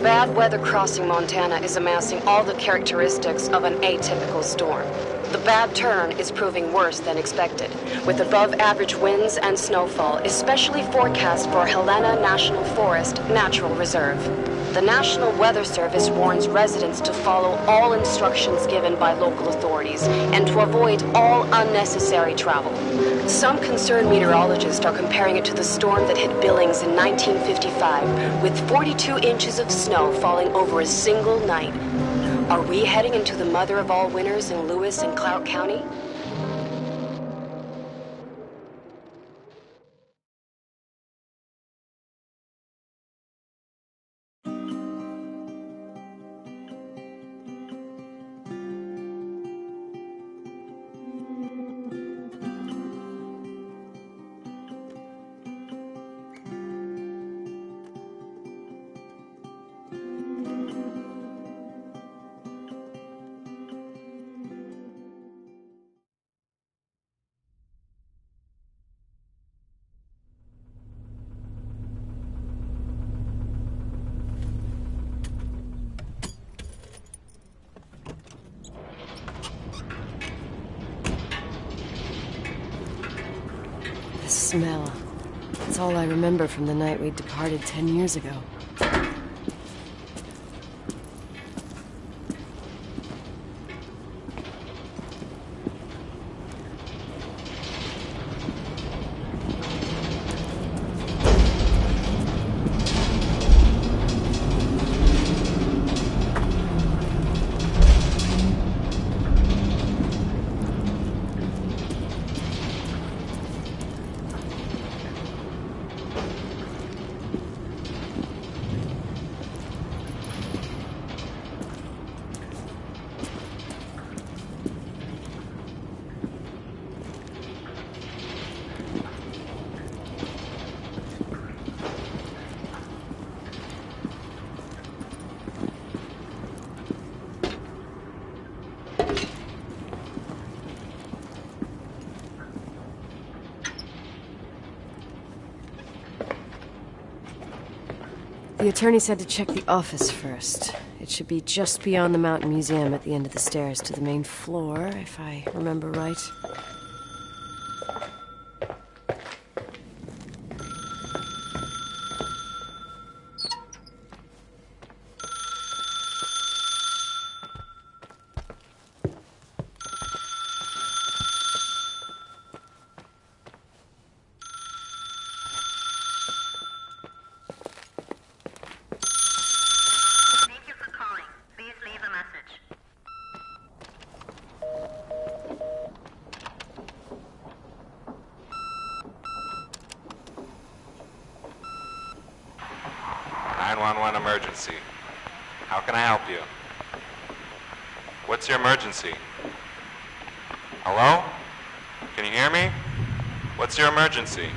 bad weather crossing Montana is amassing all the characteristics of an atypical storm. The bad turn is proving worse than expected, with above-average winds and snowfall, especially forecast for Helena National Forest Natural Reserve. The National Weather Service warns residents to follow all instructions given by local authorities and to avoid all unnecessary travel. Some concerned meteorologists are comparing it to the storm that hit Billings in 1955, with 42 inches of snow falling over a single night. Are we heading into the mother of all winters in Lewis and Clark County? The smell. It's all I remember from the night we departed 10 years ago. The attorney said to check the office first. It should be just beyond the Mountain Museum at the end of the stairs to the main floor, if I remember right. Emergency. How can I help you? What's your emergency? Hello? Can you hear me? What's your emergency?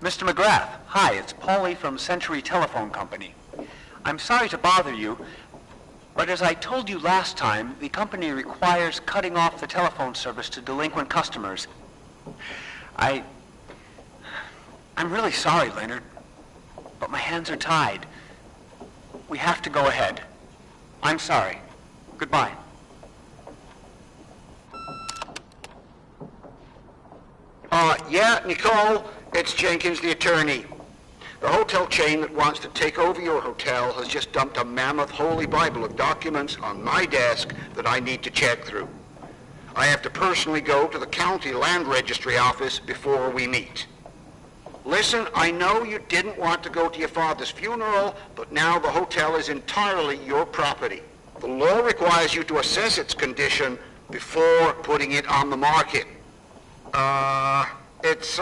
Mr. McGrath, hi, it's Paulie from Century Telephone Company. I'm sorry to bother you, but as I told you last time, the company requires cutting off the telephone service to delinquent customers. I'm really sorry, Leonard, but my hands are tied. We have to go ahead. I'm sorry. Goodbye. Yeah, Nicole, it's Jenkins, the attorney. The hotel chain that wants to take over your hotel has just dumped a mammoth holy Bible of documents on my desk that I need to check through. I have to personally go to the county land registry office before we meet. Listen, I know you didn't want to go to your father's funeral, but now the hotel is entirely your property. The law requires you to assess its condition before putting it on the market. It's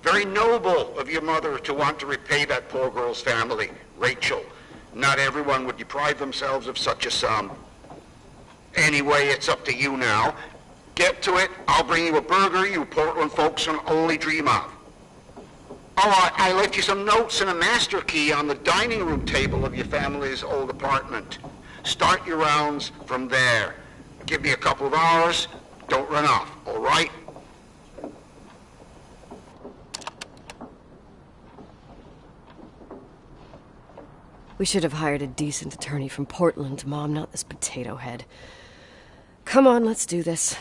very noble of your mother to want to repay that poor girl's family, Rachel. Not everyone would deprive themselves of such a sum. Anyway, it's up to you now. Get to it. I'll bring you a burger you Portland folks can only dream of. Oh, I left you some notes and a master key on the dining room table of your family's old apartment. Start your rounds from there. Give me a couple of hours. Don't run off, all right? We should have hired a decent attorney from Portland, Mom, not this potato head. Come on, let's do this.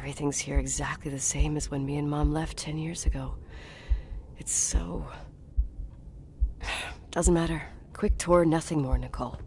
Everything's here exactly the same as when me and Mom left 10 years ago. It's so... Doesn't matter. Quick tour, nothing more, Nicole.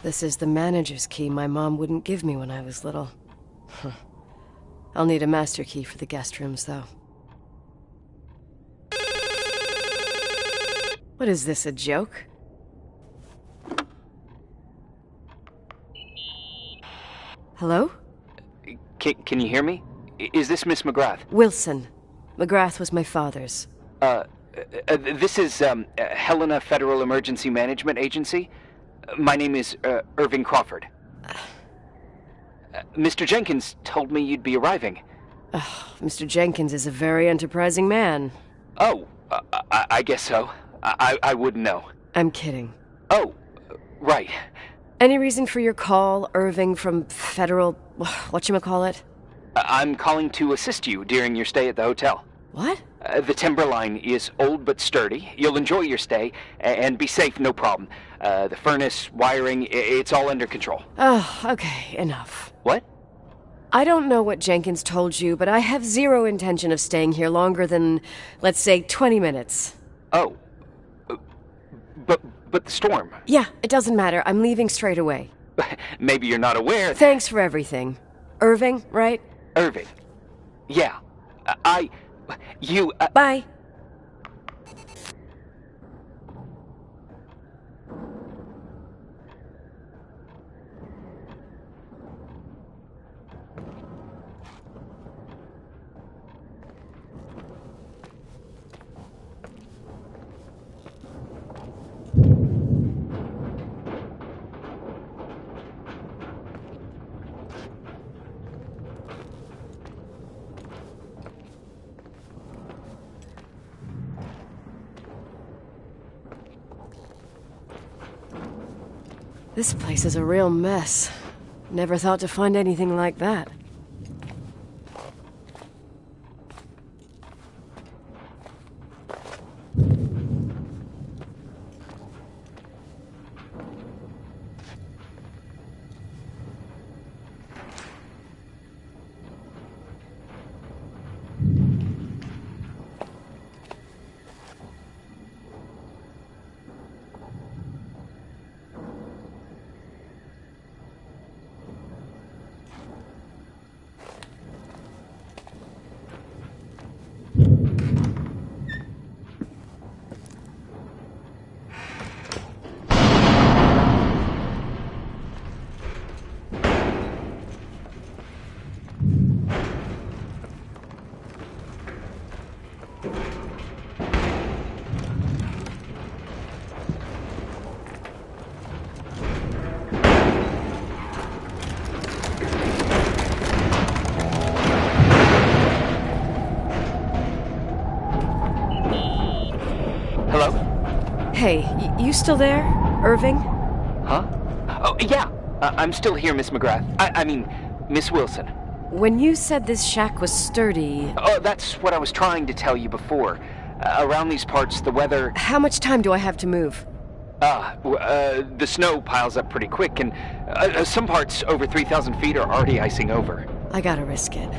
This is the manager's key my mom wouldn't give me when I was little. I'll need a master key for the guest rooms, though. What is this, a joke? Hello? Can you hear me? Is this Miss McGrath? Wilson. McGrath was my father's. This is Helena Federal Emergency Management Agency. My name is Irving Crawford. Mr. Jenkins told me you'd be arriving. Mr. Jenkins is a very enterprising man. Oh, I guess so. I wouldn't know. I'm kidding. Oh, right. Any reason for your call, Irving from Federal... whatchamacallit? I'm calling to assist you during your stay at the hotel. What? The timberline is old but sturdy. You'll enjoy your stay, and be safe, no problem. The furnace, wiring, it's all under control. Oh, okay, enough. What? I don't know what Jenkins told you, but I have zero intention of staying here longer than, let's say, 20 minutes. Oh. But the storm. Yeah, it doesn't matter. I'm leaving straight away. Maybe you're not aware. Thanks for everything. Irving, right? Irving. Yeah. You... Bye. This place is a real mess. Never thought to find anything like that. Hey, you still there, Irving? Huh? Oh, yeah. I'm still here, Miss McGrath. I mean, Miss Wilson. When you said this shack was sturdy... Oh, that's what I was trying to tell you before. Around these parts, the weather... How much time do I have to move? The snow piles up pretty quick, and some parts over 3,000 feet are already icing over. I gotta risk it.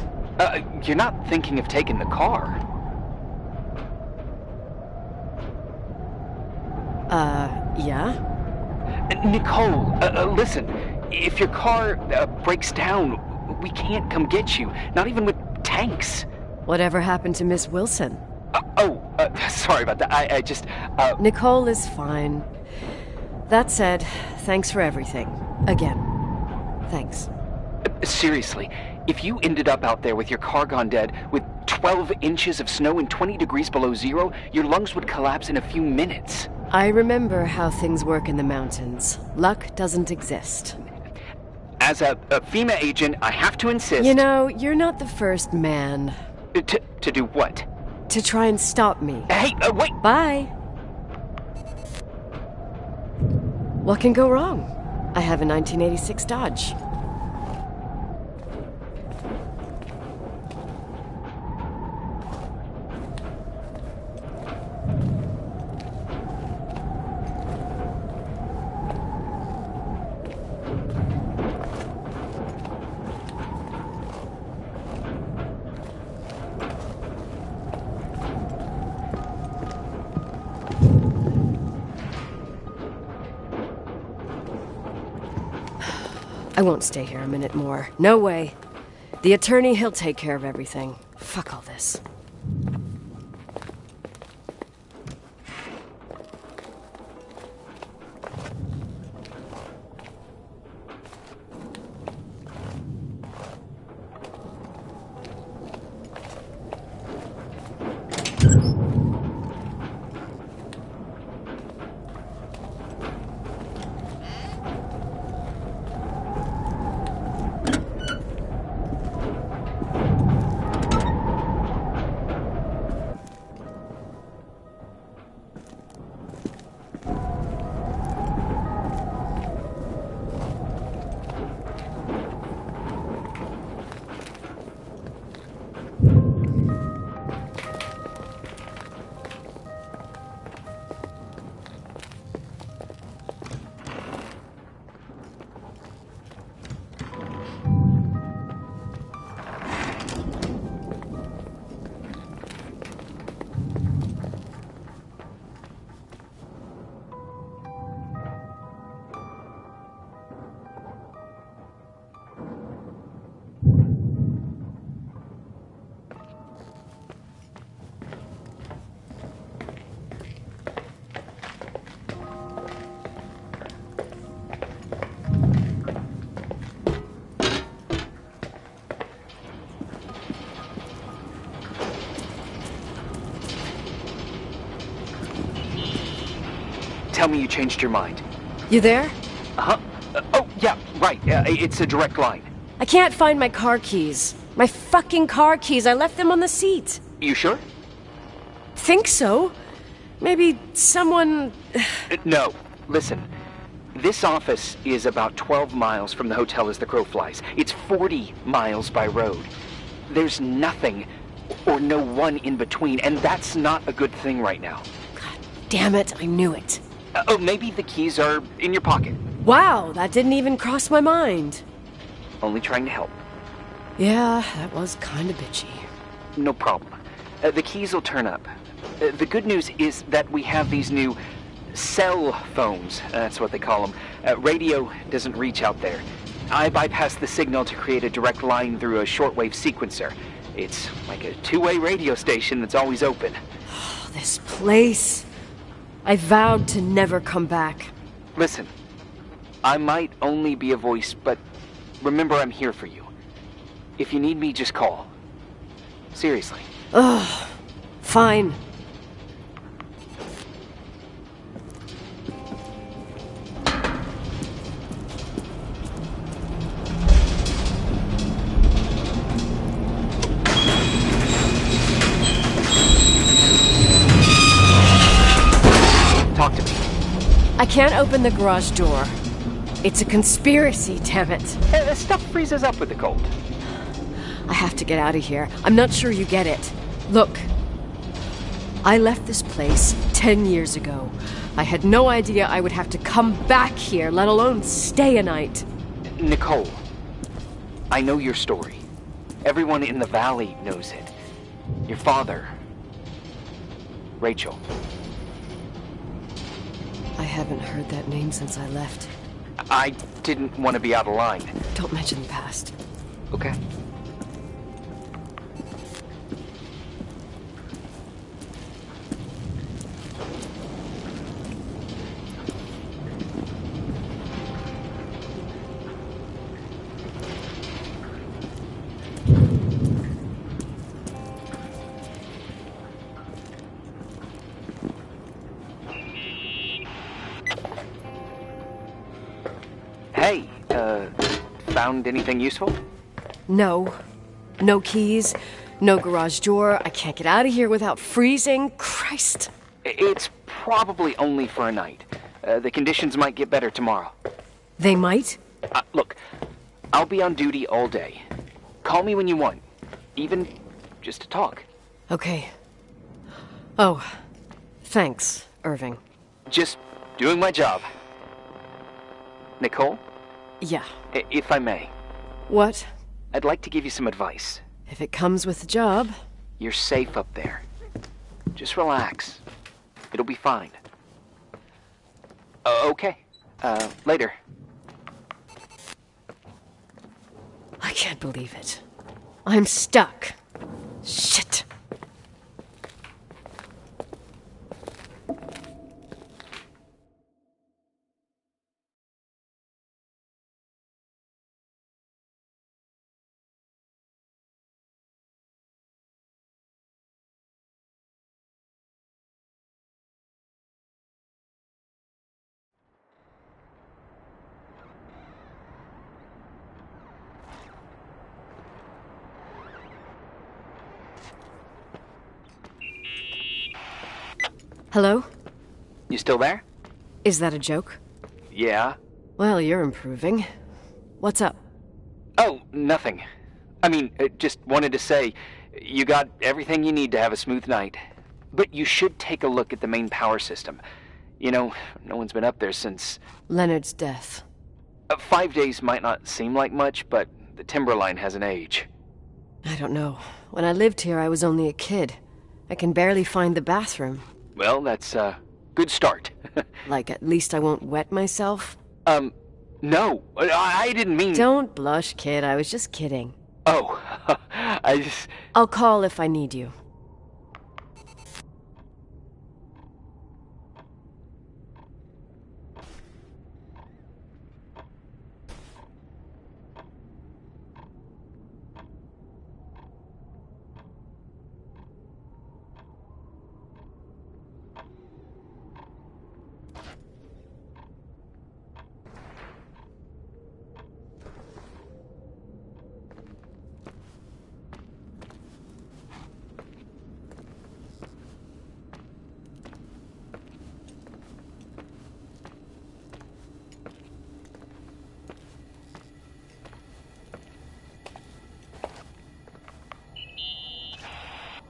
You're not thinking of taking the car? Yeah? Nicole, listen. If your car breaks down, we can't come get you. Not even with tanks. Whatever happened to Miss Wilson? Sorry about that. I just, Nicole is fine. That said, thanks for everything. Again. Thanks. Seriously, if you ended up out there with your car gone dead, with 12 inches of snow and 20 degrees below zero, your lungs would collapse in a few minutes. I remember how things work in the mountains. Luck doesn't exist. As a FEMA agent, I have to insist... You know, you're not the first man. To do what? To try and stop me. Hey, wait! Bye. What can go wrong? I have a 1986 Dodge. I won't stay here a minute more. No way. The attorney, he'll take care of everything. Fuck all this. Tell me you changed your mind. You there? Uh-huh. Oh, yeah, right. It's a direct line. I can't find my car keys. My fucking car keys. I left them on the seat. You sure? Think so. Maybe someone... No. Listen. This office is about 12 miles from the hotel as the crow flies. It's 40 miles by road. There's nothing or no one in between, and that's not a good thing right now. God damn it, I knew it. Maybe the keys are in your pocket. Wow, that didn't even cross my mind. Only trying to help. Yeah, that was kinda bitchy. No problem. The keys will turn up. The good news is that we have these new cell phones. That's what they call them. Radio doesn't reach out there. I bypass the signal to create a direct line through a shortwave sequencer. It's like a two-way radio station that's always open. Oh, this place. I vowed to never come back. Listen, I might only be a voice, but remember I'm here for you. If you need me, just call. Seriously. Ugh. Fine. Talk to me. I can't open the garage door. It's a conspiracy, damn it. Stuff freezes up with the cold. I have to get out of here. I'm not sure you get it. Look, I left this place 10 years ago. I had no idea I would have to come back here, let alone stay a night. Nicole, I know your story. Everyone in the valley knows it. Your father, Rachel. I haven't heard that name since I left. I didn't want to be out of line. Don't mention the past. Okay. Hey, found anything useful? No. No keys, no garage door. I can't get out of here without freezing. Christ. It's probably only for a night. The conditions might get better tomorrow. They might? Look, I'll be on duty all day. Call me when you want, even just to talk. Okay. Oh, thanks, Irving. Just doing my job. Nicole? Yeah. If I may, What? I'd like to give you some advice. If it comes with the job. You're safe up there. Just relax. It'll be fine. Okay. Later. I can't believe it. I'm stuck. Shit. Hello? You still there? Is that a joke? Yeah. Well, you're improving. What's up? Oh, nothing. I mean, just wanted to say, you got everything you need to have a smooth night. But you should take a look at the main power system. You know, no one's been up there since... Leonard's death. 5 days might not seem like much, but the timber line has an age. I don't know. When I lived here, I was only a kid. I can barely find the bathroom. Well, that's a good start. Like, at least I won't wet myself? No, I didn't mean... Don't blush, kid. I was just kidding. Oh, I just... I'll call if I need you.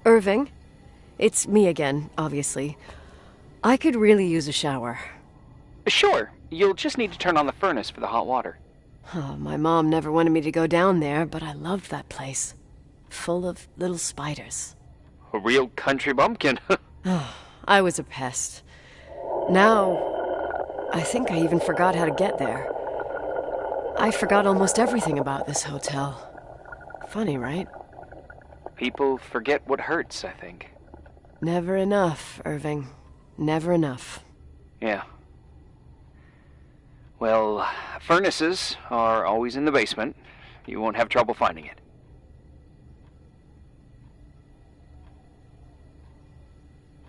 Irving? It's me again, obviously. I could really use a shower. Sure, you'll just need to turn on the furnace for the hot water. Oh, my mom never wanted me to go down there, but I loved that place. Full of little spiders. A real country bumpkin. Oh, I was a pest. Now, I think I even forgot how to get there. I forgot almost everything about this hotel. Funny, right? People forget what hurts, I think. Never enough, Irving. Never enough. Yeah. Well, furnaces are always in the basement. You won't have trouble finding it.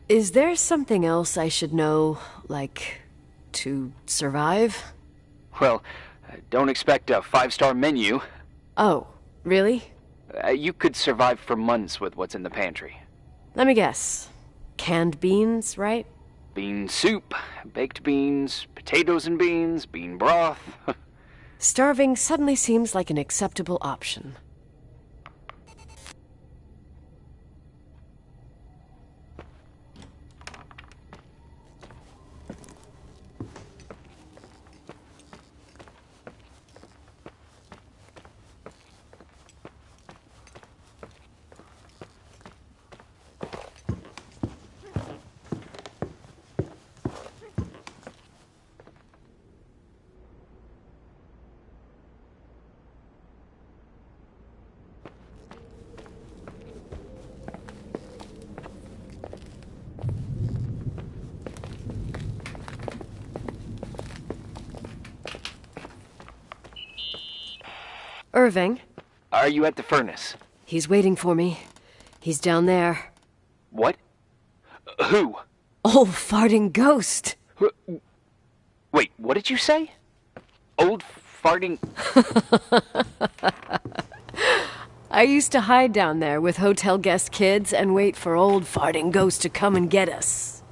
Is there something else I should know, like, to survive? Well, don't expect a 5-star menu. Oh, really? You could survive for months with what's in the pantry. Let me guess. Canned beans, right? Bean soup, baked beans, Potatoes and beans, bean broth. Starving suddenly seems like an acceptable option. Irving? Are you at the furnace? He's waiting for me. He's down there. What? Who? Old farting ghost. Wait, what did you say? Old farting... I used to hide down there with hotel guest kids and wait for old farting ghost to come and get us.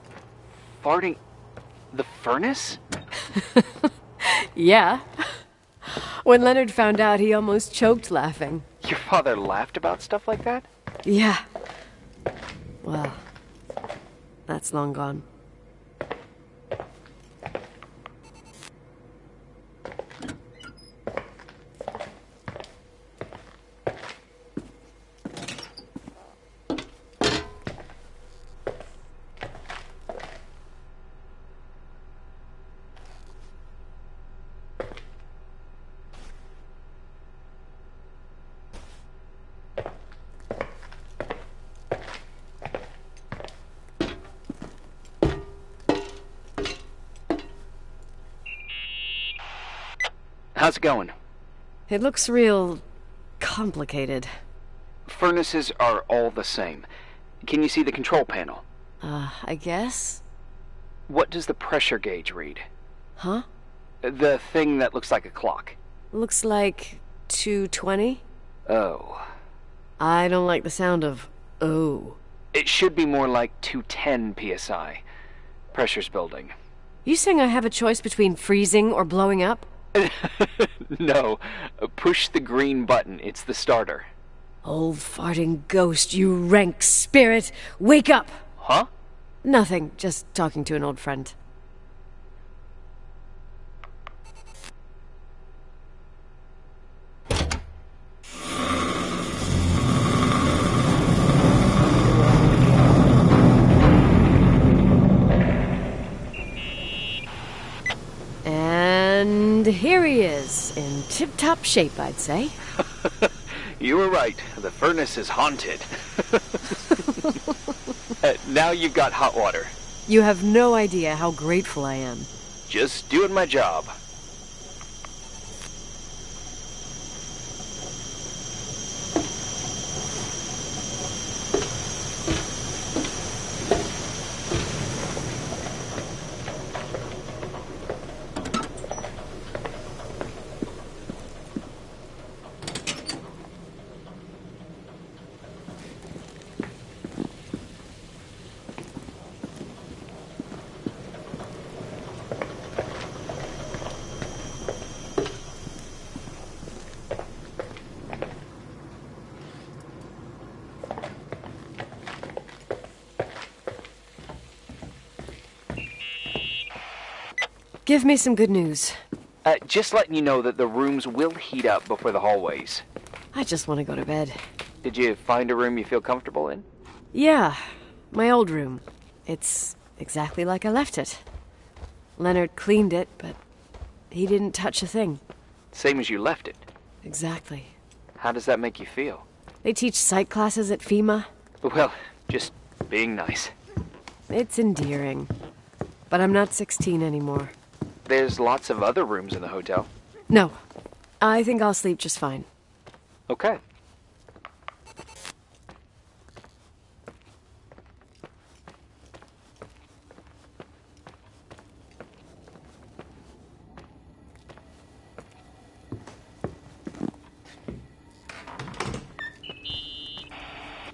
Farting... the furnace? Yeah. When Leonard found out, he almost choked laughing. Your father laughed about stuff like that? Yeah. Well, that's long gone. How's it going? It looks real complicated. Furnaces are all the same. Can you see the control panel? I guess? What does the pressure gauge read? Huh? The thing that looks like a clock. Looks like 220? Oh. I don't like the sound of oh. It should be more like 210 psi. Pressure's building. You saying I have a choice between freezing or blowing up? No. Push the green button. It's the starter. Old farting ghost, you rank spirit! Wake up! Huh? Nothing, just talking to an old friend. And here he is, in tip-top shape, I'd say. You were right. The furnace is haunted. Now you've got hot water. You have no idea how grateful I am. Just doing my job. Give me some good news. Just letting you know that the rooms will heat up before the hallways. I just want to go to bed. Did you find a room you feel comfortable in? Yeah, my old room. It's exactly like I left it. Leonard cleaned it, but he didn't touch a thing. Same as you left it. Exactly. How does that make you feel? They teach psych classes at FEMA. Well, just being nice. It's endearing. But I'm not 16 anymore. There's lots of other rooms in the hotel. No, I think I'll sleep just fine. Okay.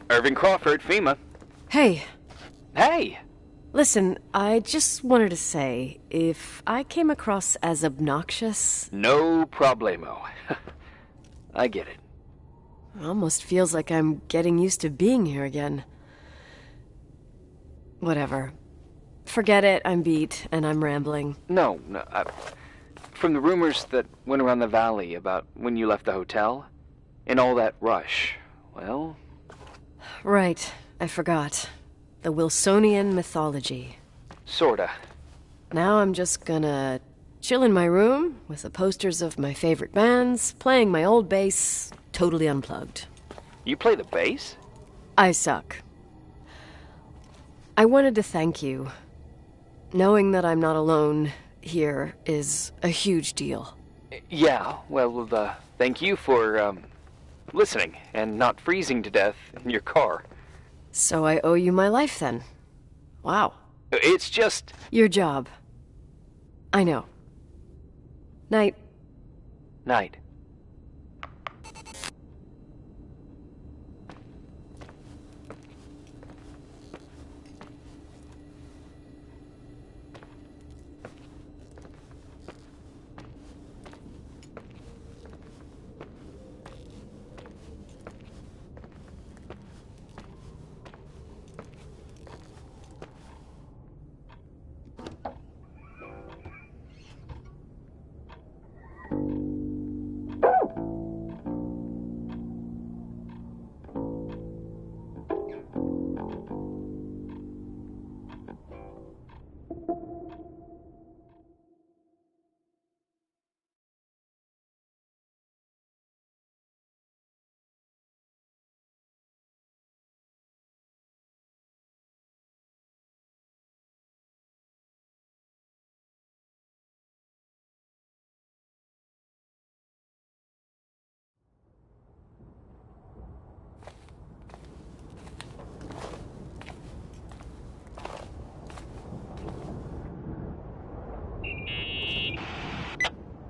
Irving Crawford, FEMA. Hey, Hey! Listen, I just wanted to say, if I came across as obnoxious... No problemo. I get it. It almost feels like I'm getting used to being here again. Whatever. Forget it, I'm beat, and I'm rambling. No. From the rumors that went around the valley about when you left the hotel, and all that rush, well... Right, I forgot. The Wilsonian mythology. Sorta. Now I'm just gonna chill in my room with the posters of my favorite bands, playing my old bass, totally unplugged. You play the bass? I suck. I wanted to thank you. Knowing that I'm not alone here is a huge deal. Yeah, well, thank you for, listening and not freezing to death in your car. So I owe you my life then. Wow. It's just... Your job. I know. Night. Night.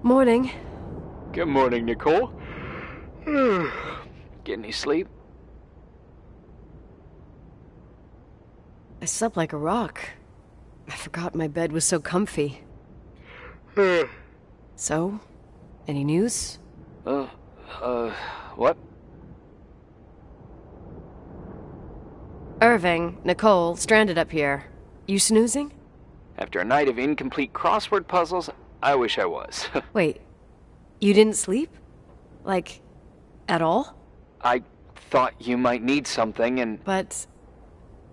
Morning. Good morning, Nicole. Get any sleep? I slept like a rock. I forgot my bed was so comfy. So, any news? What? Irving, Nicole, stranded up here. You snoozing? After a night of incomplete crossword puzzles, I wish I was. Wait, you didn't sleep? Like, at all? I thought you might need something and... But...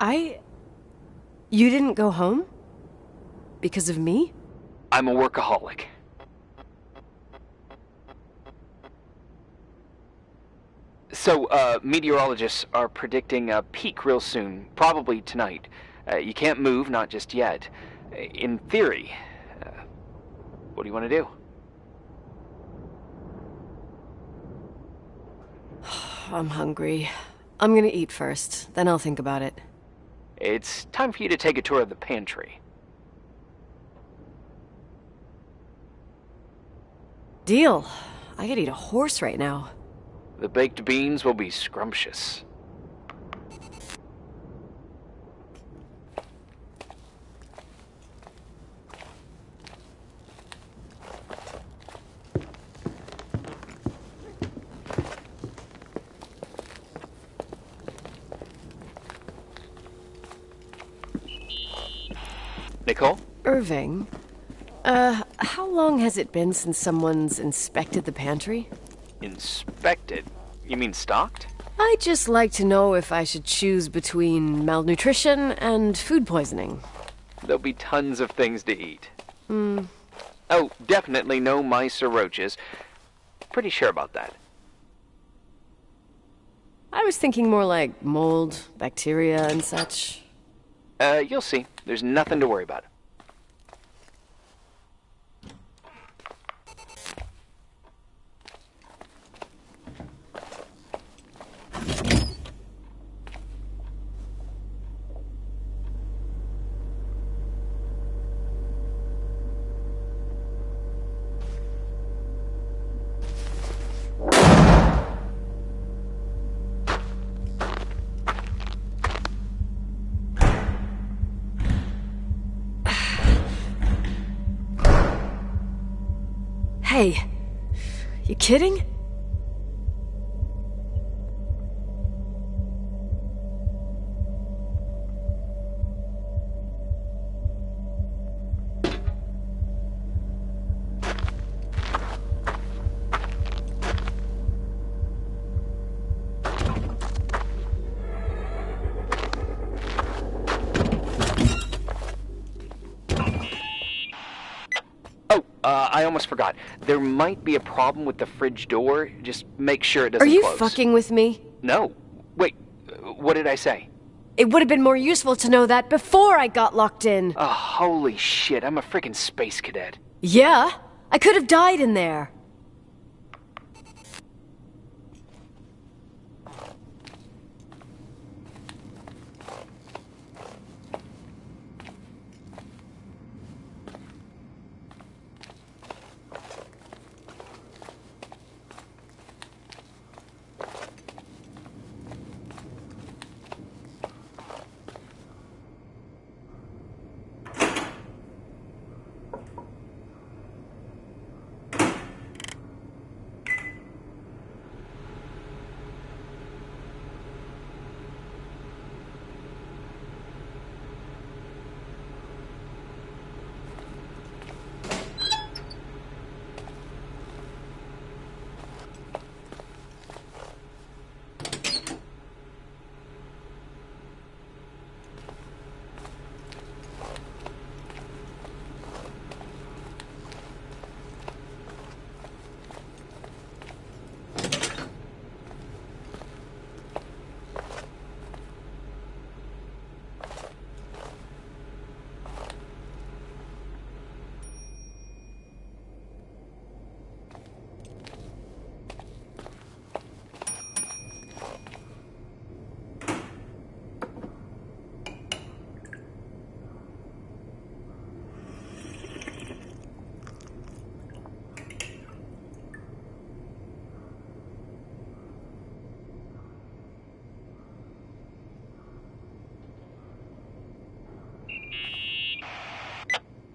You didn't go home? Because of me? I'm a workaholic. So, meteorologists are predicting a peak real soon, probably tonight. You can't move, not just yet. In theory. What do you want to do? I'm hungry. I'm gonna eat first, then I'll think about it. It's time for you to take a tour of the pantry. Deal. I could eat a horse right now. The baked beans will be scrumptious. Nicole? Irving, how long has it been since someone's inspected the pantry? Inspected? You mean stocked? I'd just like to know if I should choose between malnutrition and food poisoning. There'll be tons of things to eat. Oh, definitely no mice or roaches. Pretty sure about that. I was thinking more like mold, bacteria, and such. You'll see. There's nothing to worry about. Hey, you kidding? I almost forgot. There might be a problem with the fridge door. Just make sure it doesn't Are you close. fucking with me? No. Wait, what did I say? It would have been more useful to know that before I got locked in. Oh, holy shit, I'm a freaking space cadet. Yeah? I could have died in there.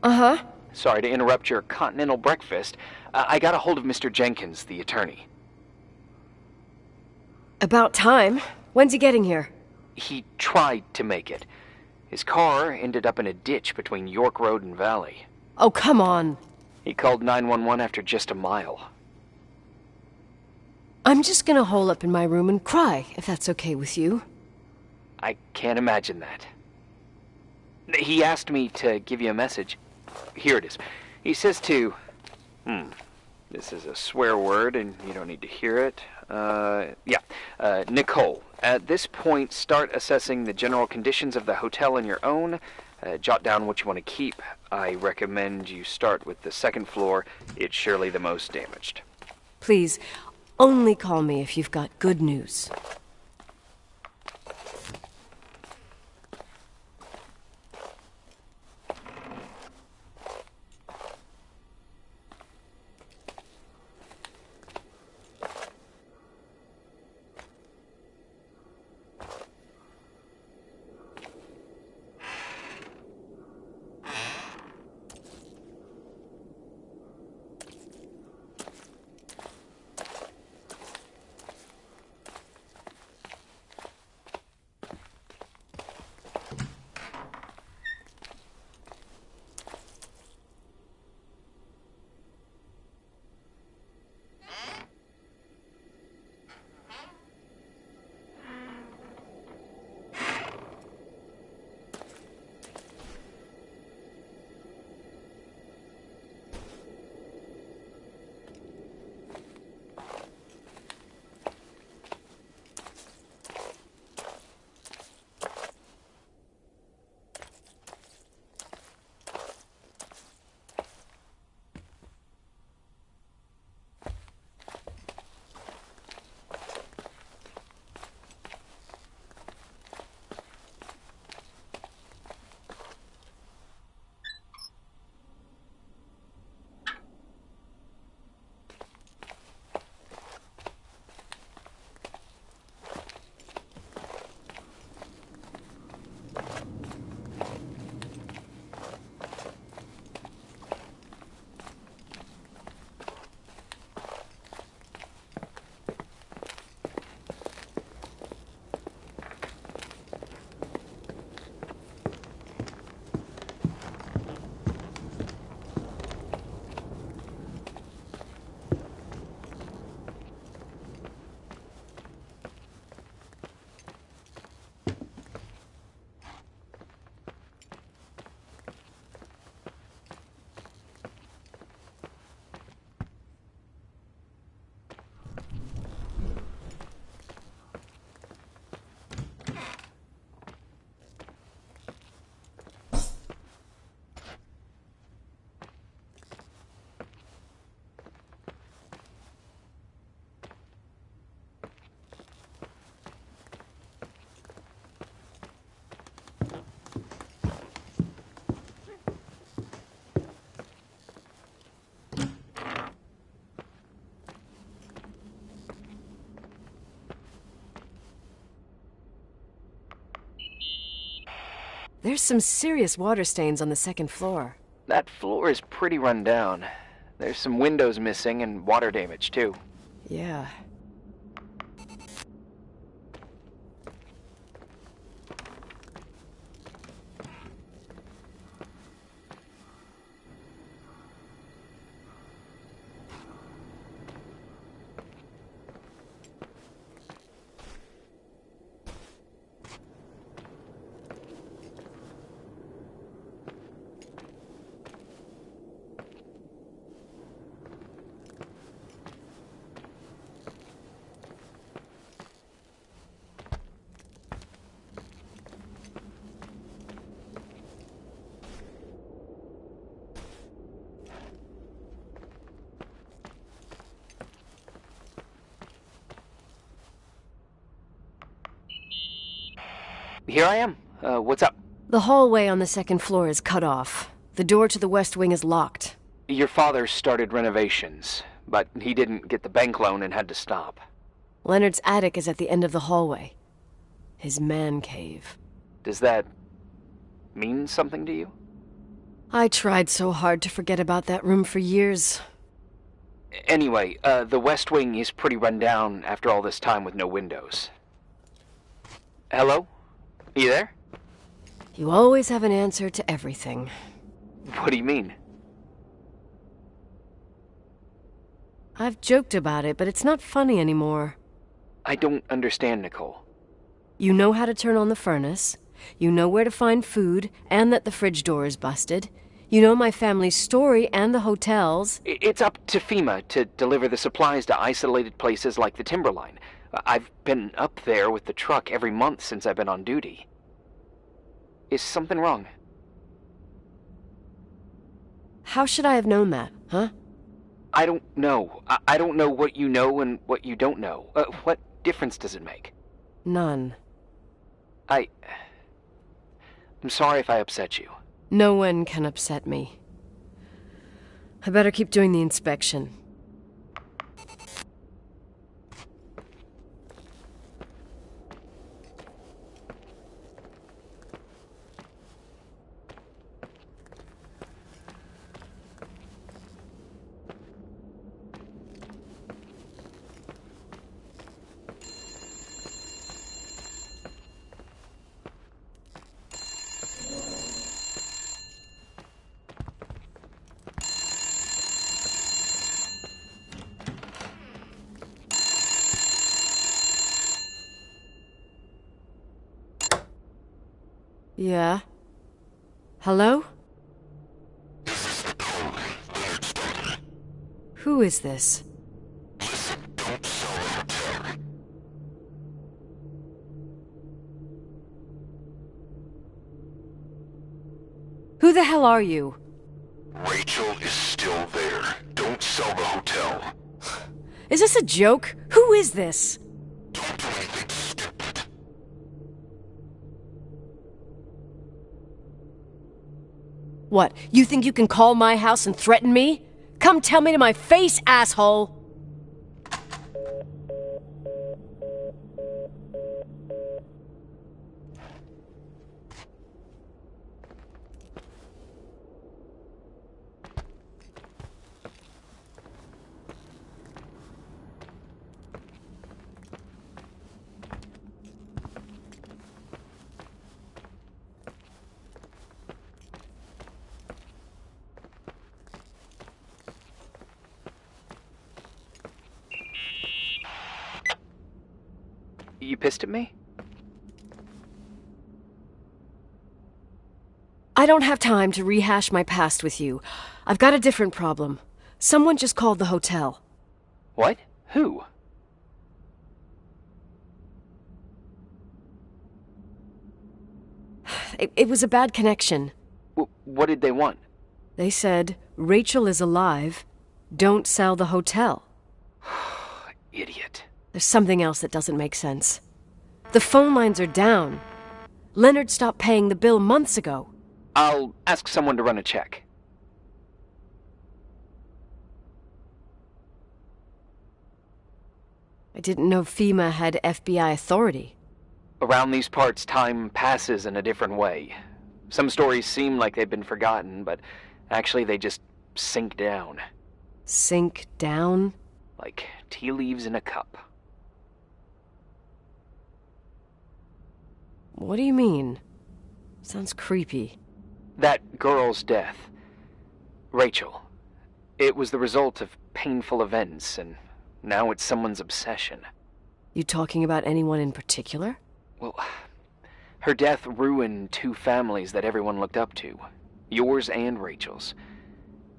Uh-huh. Sorry to interrupt your continental breakfast. I got a hold of Mr. Jenkins, the attorney. About time. When's he getting here? He tried to make it. His car ended up in a ditch between York Road and Valley. Oh, come on. He called 911 after just a mile. I'm just gonna hole up in my room and cry, if that's okay with you. I can't imagine that. He asked me to give you a message. Here it is. He says to... This is a swear word, and you don't need to hear it. Nicole. At this point, start assessing the general conditions of the hotel on your own. Jot down what you want to keep. I recommend you start with the second floor. It's surely the most damaged. Please, only call me if you've got good news. There's some serious water stains on the second floor. That floor is pretty run down. There's some windows missing and water damage, too. Yeah. Here I am. What's up? The hallway on the second floor is cut off. The door to the west wing is locked. Your father started renovations, but he didn't get the bank loan and had to stop. Leonard's attic is at the end of the hallway. His man cave. Does that mean something to you? I tried so hard to forget about that room for years. Anyway, the west wing is pretty run down after all this time with no windows. Hello? You there? You always have an answer to everything. What do you mean? I've joked about it, but it's not funny anymore. I don't understand, Nicole. You know how to turn on the furnace. You know where to find food, and that the fridge door is busted. You know my family's story and the hotel's. It's up to FEMA to deliver the supplies to isolated places like the Timberline. I've been up there with the truck every month since I've been on duty. Is something wrong? How should I have known that, huh? I don't know. I don't know what you know and what you don't know. What difference does it make? None. I'm sorry if I upset you. No one can upset me. I better keep doing the inspection. Yeah? Hello? This is Nicole, Leonard's daughter. Who is this? Listen, don't sell the hotel. Who the hell are you? Rachel is still there. Don't sell the hotel. Is this a joke? Who is this? Don't do anything stupid. What, you think you can call my house and threaten me? Come tell me to my face, asshole! You pissed at me? I don't have time to rehash my past with you. I've got a different problem. Someone just called the hotel. What? Who? It was a bad connection. What did they want? They said, Rachel is alive. Don't sell the hotel. Idiot. There's something else that doesn't make sense. The phone lines are down. Leonard stopped paying the bill months ago. I'll ask someone to run a check. I didn't know FEMA had FBI authority. Around these parts, time passes in a different way. Some stories seem like they've been forgotten, but actually they just sink down. Sink down? Like tea leaves in a cup. What do you mean? Sounds creepy. That girl's death. Rachel. It was the result of painful events, and now it's someone's obsession. You talking about anyone in particular? Well, her death ruined two families that everyone looked up to. Yours and Rachel's.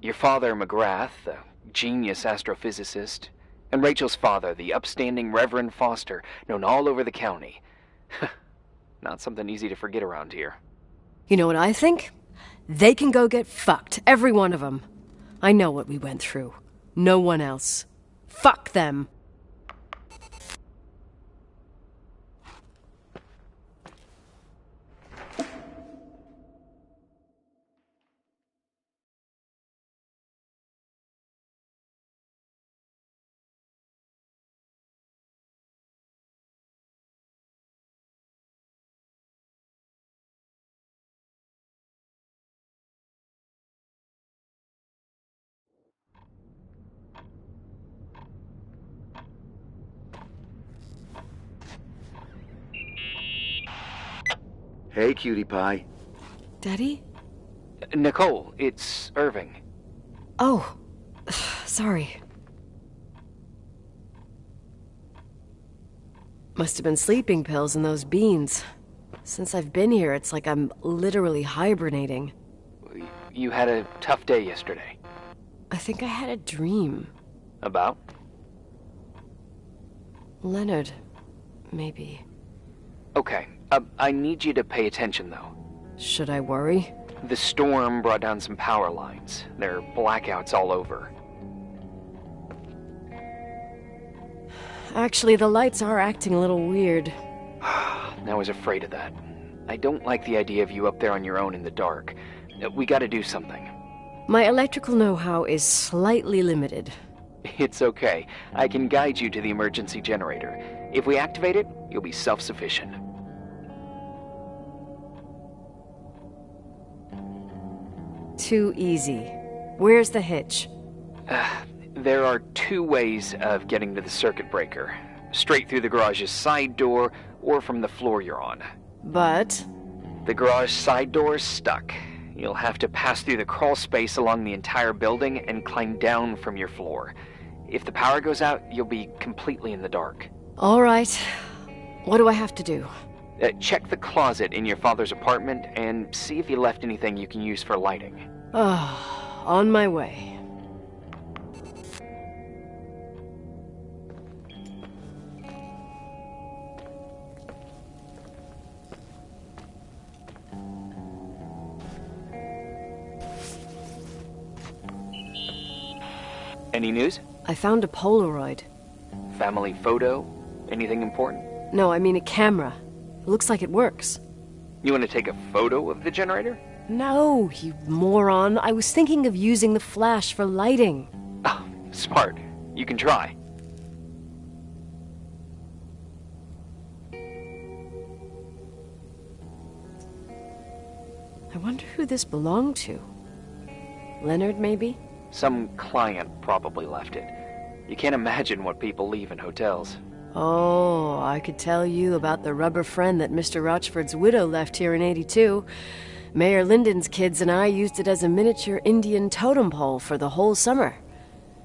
Your father, McGrath, a genius astrophysicist, and Rachel's father, the upstanding Reverend Foster, known all over the county. Not something easy to forget around here. You know what I think? They can go get fucked, every one of them. I know what we went through. No one else. Fuck them. Hey, cutie pie. Daddy? Nicole, it's Irving. Oh, sorry. Must have been sleeping pills in those beans. Since I've been here, it's like I'm literally hibernating. You had a tough day yesterday. I think I had a dream. About? Leonard, maybe. Okay, I need you to pay attention, though. Should I worry? The storm brought down some power lines. There are blackouts all over. Actually, the lights are acting a little weird. I was afraid of that. I don't like the idea of you up there on your own in the dark. We gotta do something. My electrical know-how is slightly limited. It's okay. I can guide you to the emergency generator. If we activate it, you'll be self-sufficient. Too easy. Where's the hitch? There are two ways of getting to the circuit breaker. Straight through the garage's side door, or from the floor you're on. But... The garage side door is stuck. You'll have to pass through the crawl space along the entire building and climb down from your floor. If the power goes out, you'll be completely in the dark. All right. What do I have to do? Check the closet in your father's apartment and see if he left anything you can use for lighting. On my way. Any news? I found a Polaroid. Family photo? Anything important? No, I mean a camera. It looks like it works. You want to take a photo of the generator? No, you moron. I was thinking of using the flash for lighting. Oh, smart. You can try. I wonder who this belonged to. Leonard, maybe? Some client probably left it. You can't imagine what people leave in hotels. Oh, I could tell you about the rubber friend that Mr. Rochford's widow left here in '82. Mayor Linden's kids and I used it as a miniature Indian totem pole for the whole summer.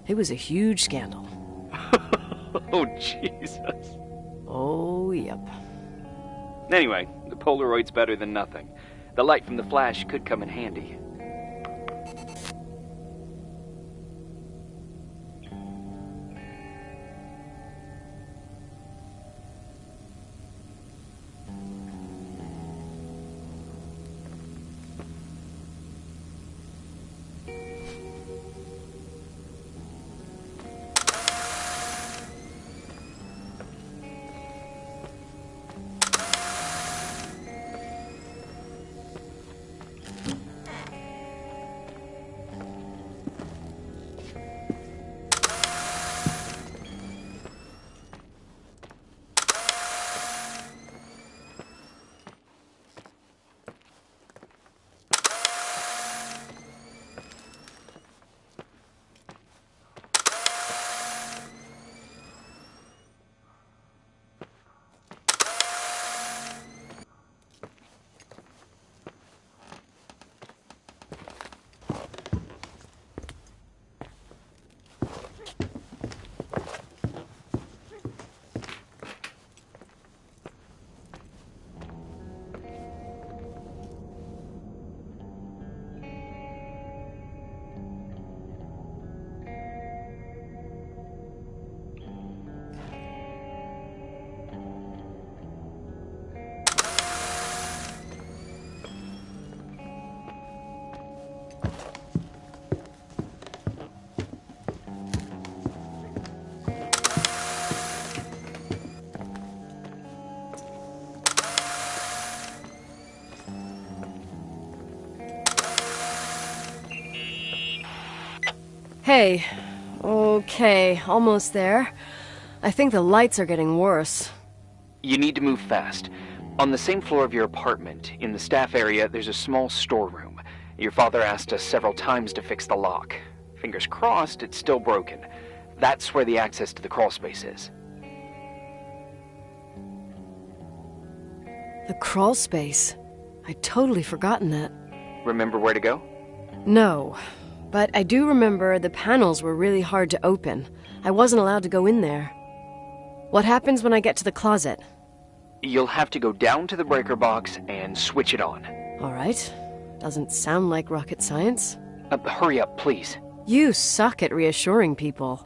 It was a huge scandal. Oh, Jesus. Oh, yep. Anyway, the Polaroid's better than nothing. The light from the flash could come in handy. Okay. Okay, almost there. I think the lights are getting worse. You need to move fast. On the same floor of your apartment, in the staff area, there's a small storeroom. Your father asked us several times to fix the lock. Fingers crossed, it's still broken. That's where the access to the crawlspace is. The crawlspace? I'd totally forgotten that. Remember where to go? No, but I do remember the panels were really hard to open. I wasn't allowed to go in there. What happens when I get to the closet? You'll have to go down to the breaker box and switch it on. All right. Doesn't sound like rocket science. Hurry up, please. You suck at reassuring people.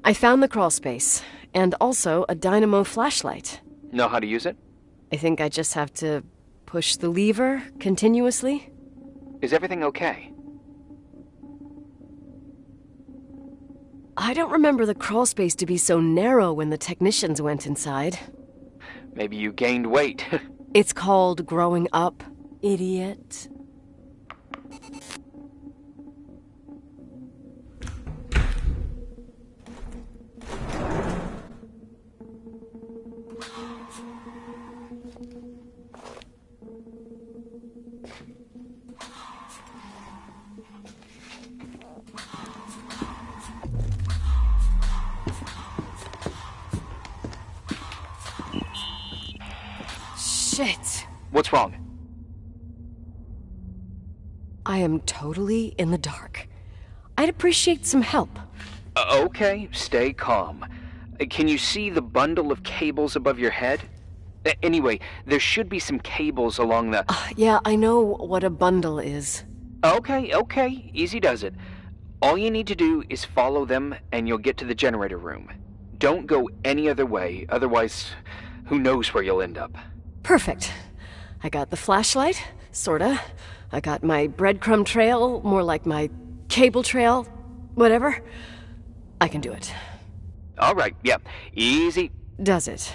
I found the crawlspace, and also a dynamo flashlight. Know how to use it? I think I just have to push the lever continuously. Is everything okay? I don't remember the crawlspace to be so narrow when the technicians went inside. Maybe you gained weight. It's called growing up, idiot. Shit. What's wrong? I am totally in the dark. I'd appreciate some help. Okay, stay calm. Can you see the bundle of cables above your head? Anyway, there should be some cables along the... Yeah, I know what a bundle is. Okay, easy does it. All you need to do is follow them and you'll get to the generator room. Don't go any other way, otherwise, who knows where you'll end up. Perfect. I got the flashlight, sorta. I got my breadcrumb trail, more like my cable trail, whatever. I can do it. All right, yeah. Easy. Does it?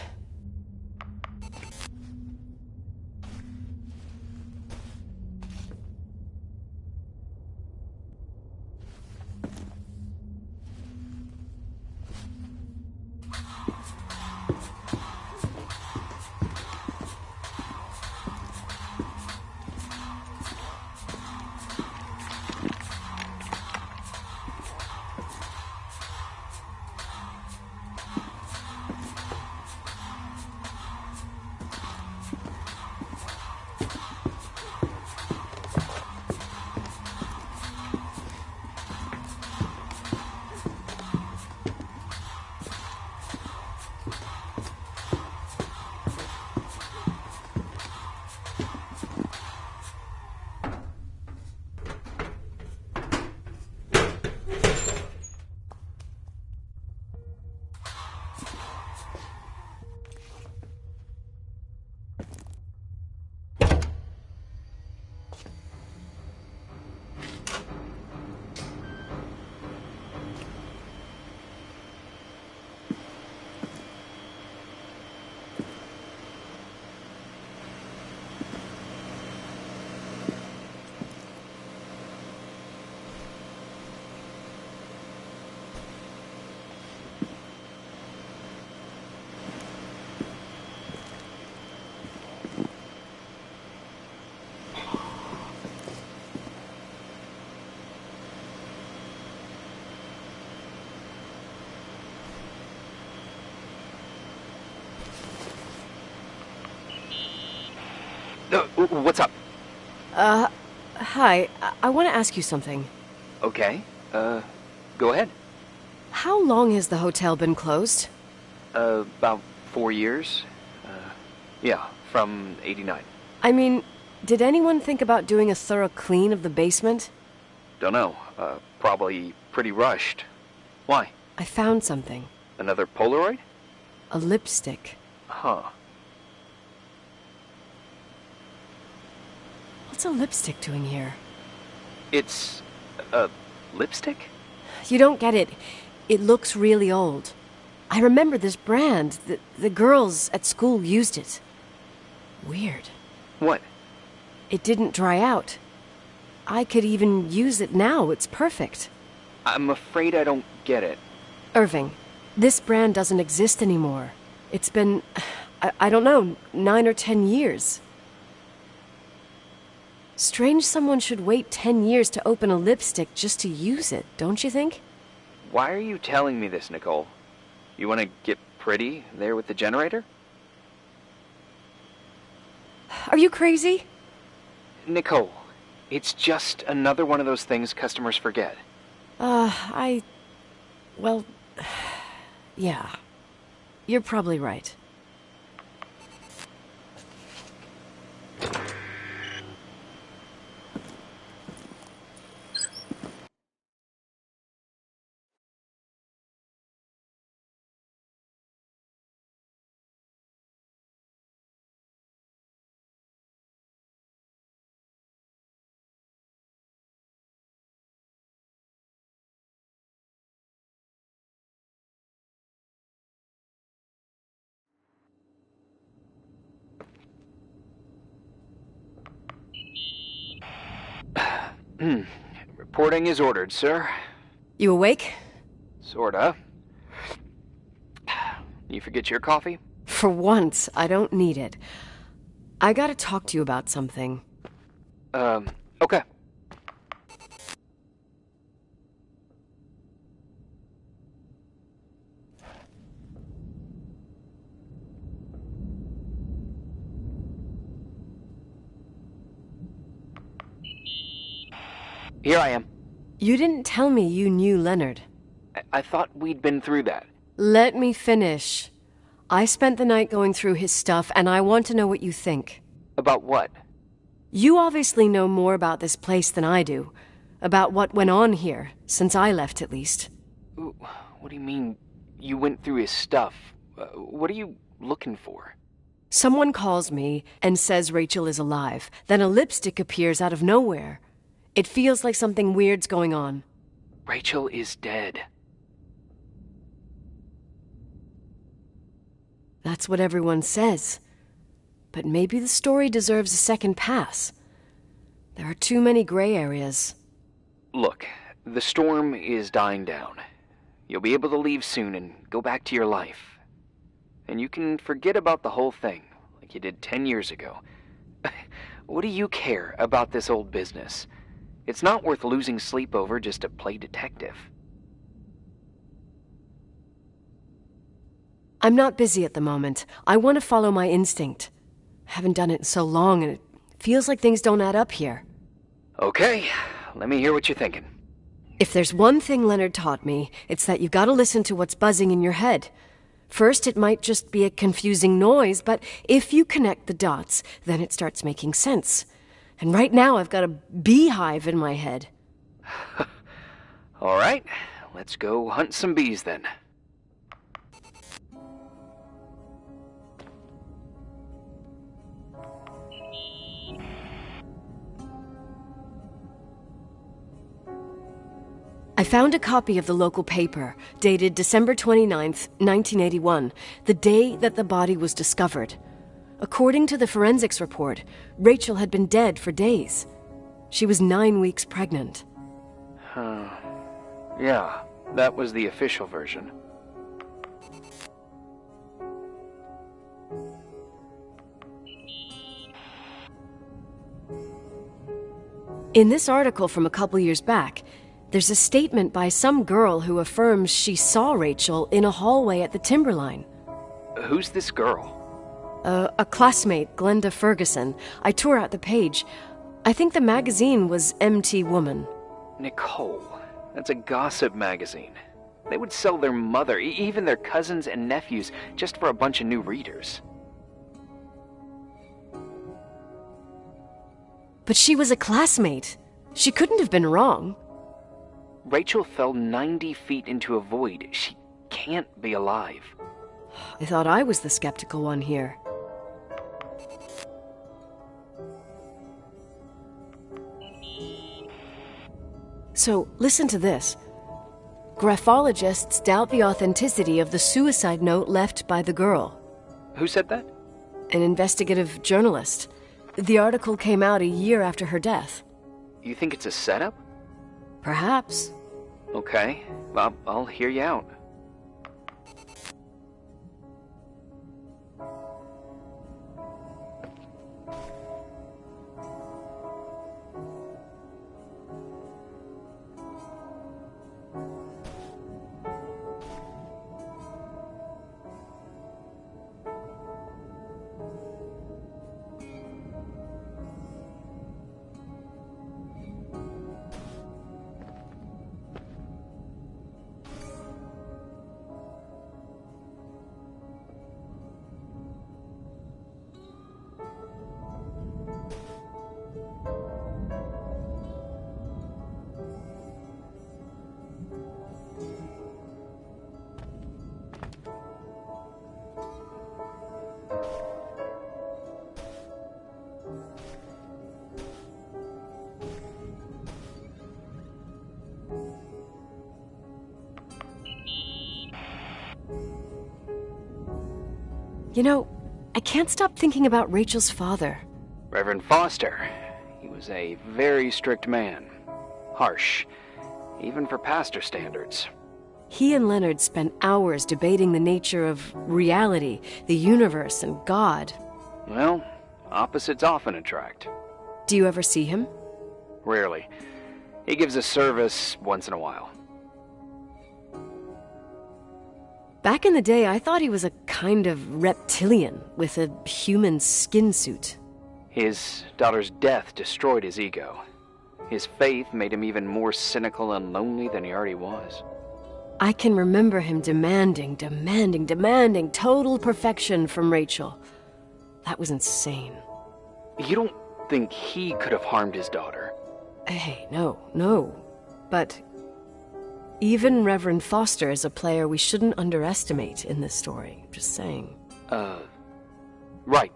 What's up? Hi. I want to ask you something. Okay. Go ahead. How long has the hotel been closed? About 4 years. Yeah, from 89. I mean, did anyone think about doing a thorough clean of the basement? Don't know. Probably pretty rushed. Why? I found something. Another Polaroid? A lipstick. Huh. What's a lipstick doing here? It's a lipstick? You don't get it. It looks really old. I remember this brand. The girls at school used it. Weird. What? It didn't dry out. I could even use it now. It's perfect. I'm afraid I don't get it. Irving, this brand doesn't exist anymore. It's been, I don't know, 9 or 10 years. Strange someone should wait 10 years to open a lipstick just to use it, don't you think? Why are you telling me this, Nicole? You want to get pretty there with the generator? Are you crazy? Nicole, it's just another one of those things customers forget. Well, yeah. You're probably right. Reporting is ordered, sir. You awake? Sorta. You forget your coffee? For once, I don't need it. I gotta talk to you about something. Okay. Here I am. You didn't tell me you knew Leonard. I thought we'd been through that. Let me finish. I spent the night going through his stuff, and I want to know what you think. About what? You obviously know more about this place than I do. About what went on here, since I left at least. What do you mean, you went through his stuff? What are you looking for? Someone calls me and says Rachel is alive. Then a lipstick appears out of nowhere. It feels like something weird's going on. Rachel is dead. That's what everyone says. But maybe the story deserves a second pass. There are too many gray areas. Look, the storm is dying down. You'll be able to leave soon and go back to your life. And you can forget about the whole thing, like you did 10 years ago. What do you care about this old business? It's not worth losing sleep over just to play detective. I'm not busy at the moment. I want to follow my instinct. I haven't done it in so long, and it feels like things don't add up here. Okay, let me hear what you're thinking. If there's one thing Leonard taught me, it's that you've got to listen to what's buzzing in your head. First, it might just be a confusing noise, but if you connect the dots, then it starts making sense. And right now, I've got a beehive in my head. All right, let's go hunt some bees then. I found a copy of the local paper, dated December 29th, 1981, the day that the body was discovered. According to the forensics report, Rachel had been dead for days. She was 9 weeks pregnant. Yeah, that was the official version. In this article from a couple years back, there's a statement by some girl who affirms she saw Rachel in a hallway at the Timberline. Who's this girl? A classmate, Glenda Ferguson. I tore out the page. I think the magazine was MT Woman. Nicole, that's a gossip magazine. They would sell their mother, even their cousins and nephews, just for a bunch of new readers. But she was a classmate. She couldn't have been wrong. Rachel fell 90 feet into a void. She can't be alive. I thought I was the skeptical one here. So, listen to this. Graphologists doubt the authenticity of the suicide note left by the girl. Who said that? An investigative journalist. The article came out a year after her death. You think it's a setup? Perhaps. Okay, I'll hear you out. You know, I can't stop thinking about Rachel's father. Reverend Foster. He was a very strict man. Harsh, even for pastor standards. He and Leonard spent hours debating the nature of reality, the universe, and God. Well, opposites often attract. Do you ever see him? Rarely. He gives a service once in a while. Back in the day, I thought he was a kind of reptilian with a human skin suit. His daughter's death destroyed his ego. His faith made him even more cynical and lonely than he already was. I can remember him demanding total perfection from Rachel. That was insane. You don't think he could have harmed his daughter? Hey, no. But even Reverend Foster is a player we shouldn't underestimate in this story. Just saying. Right.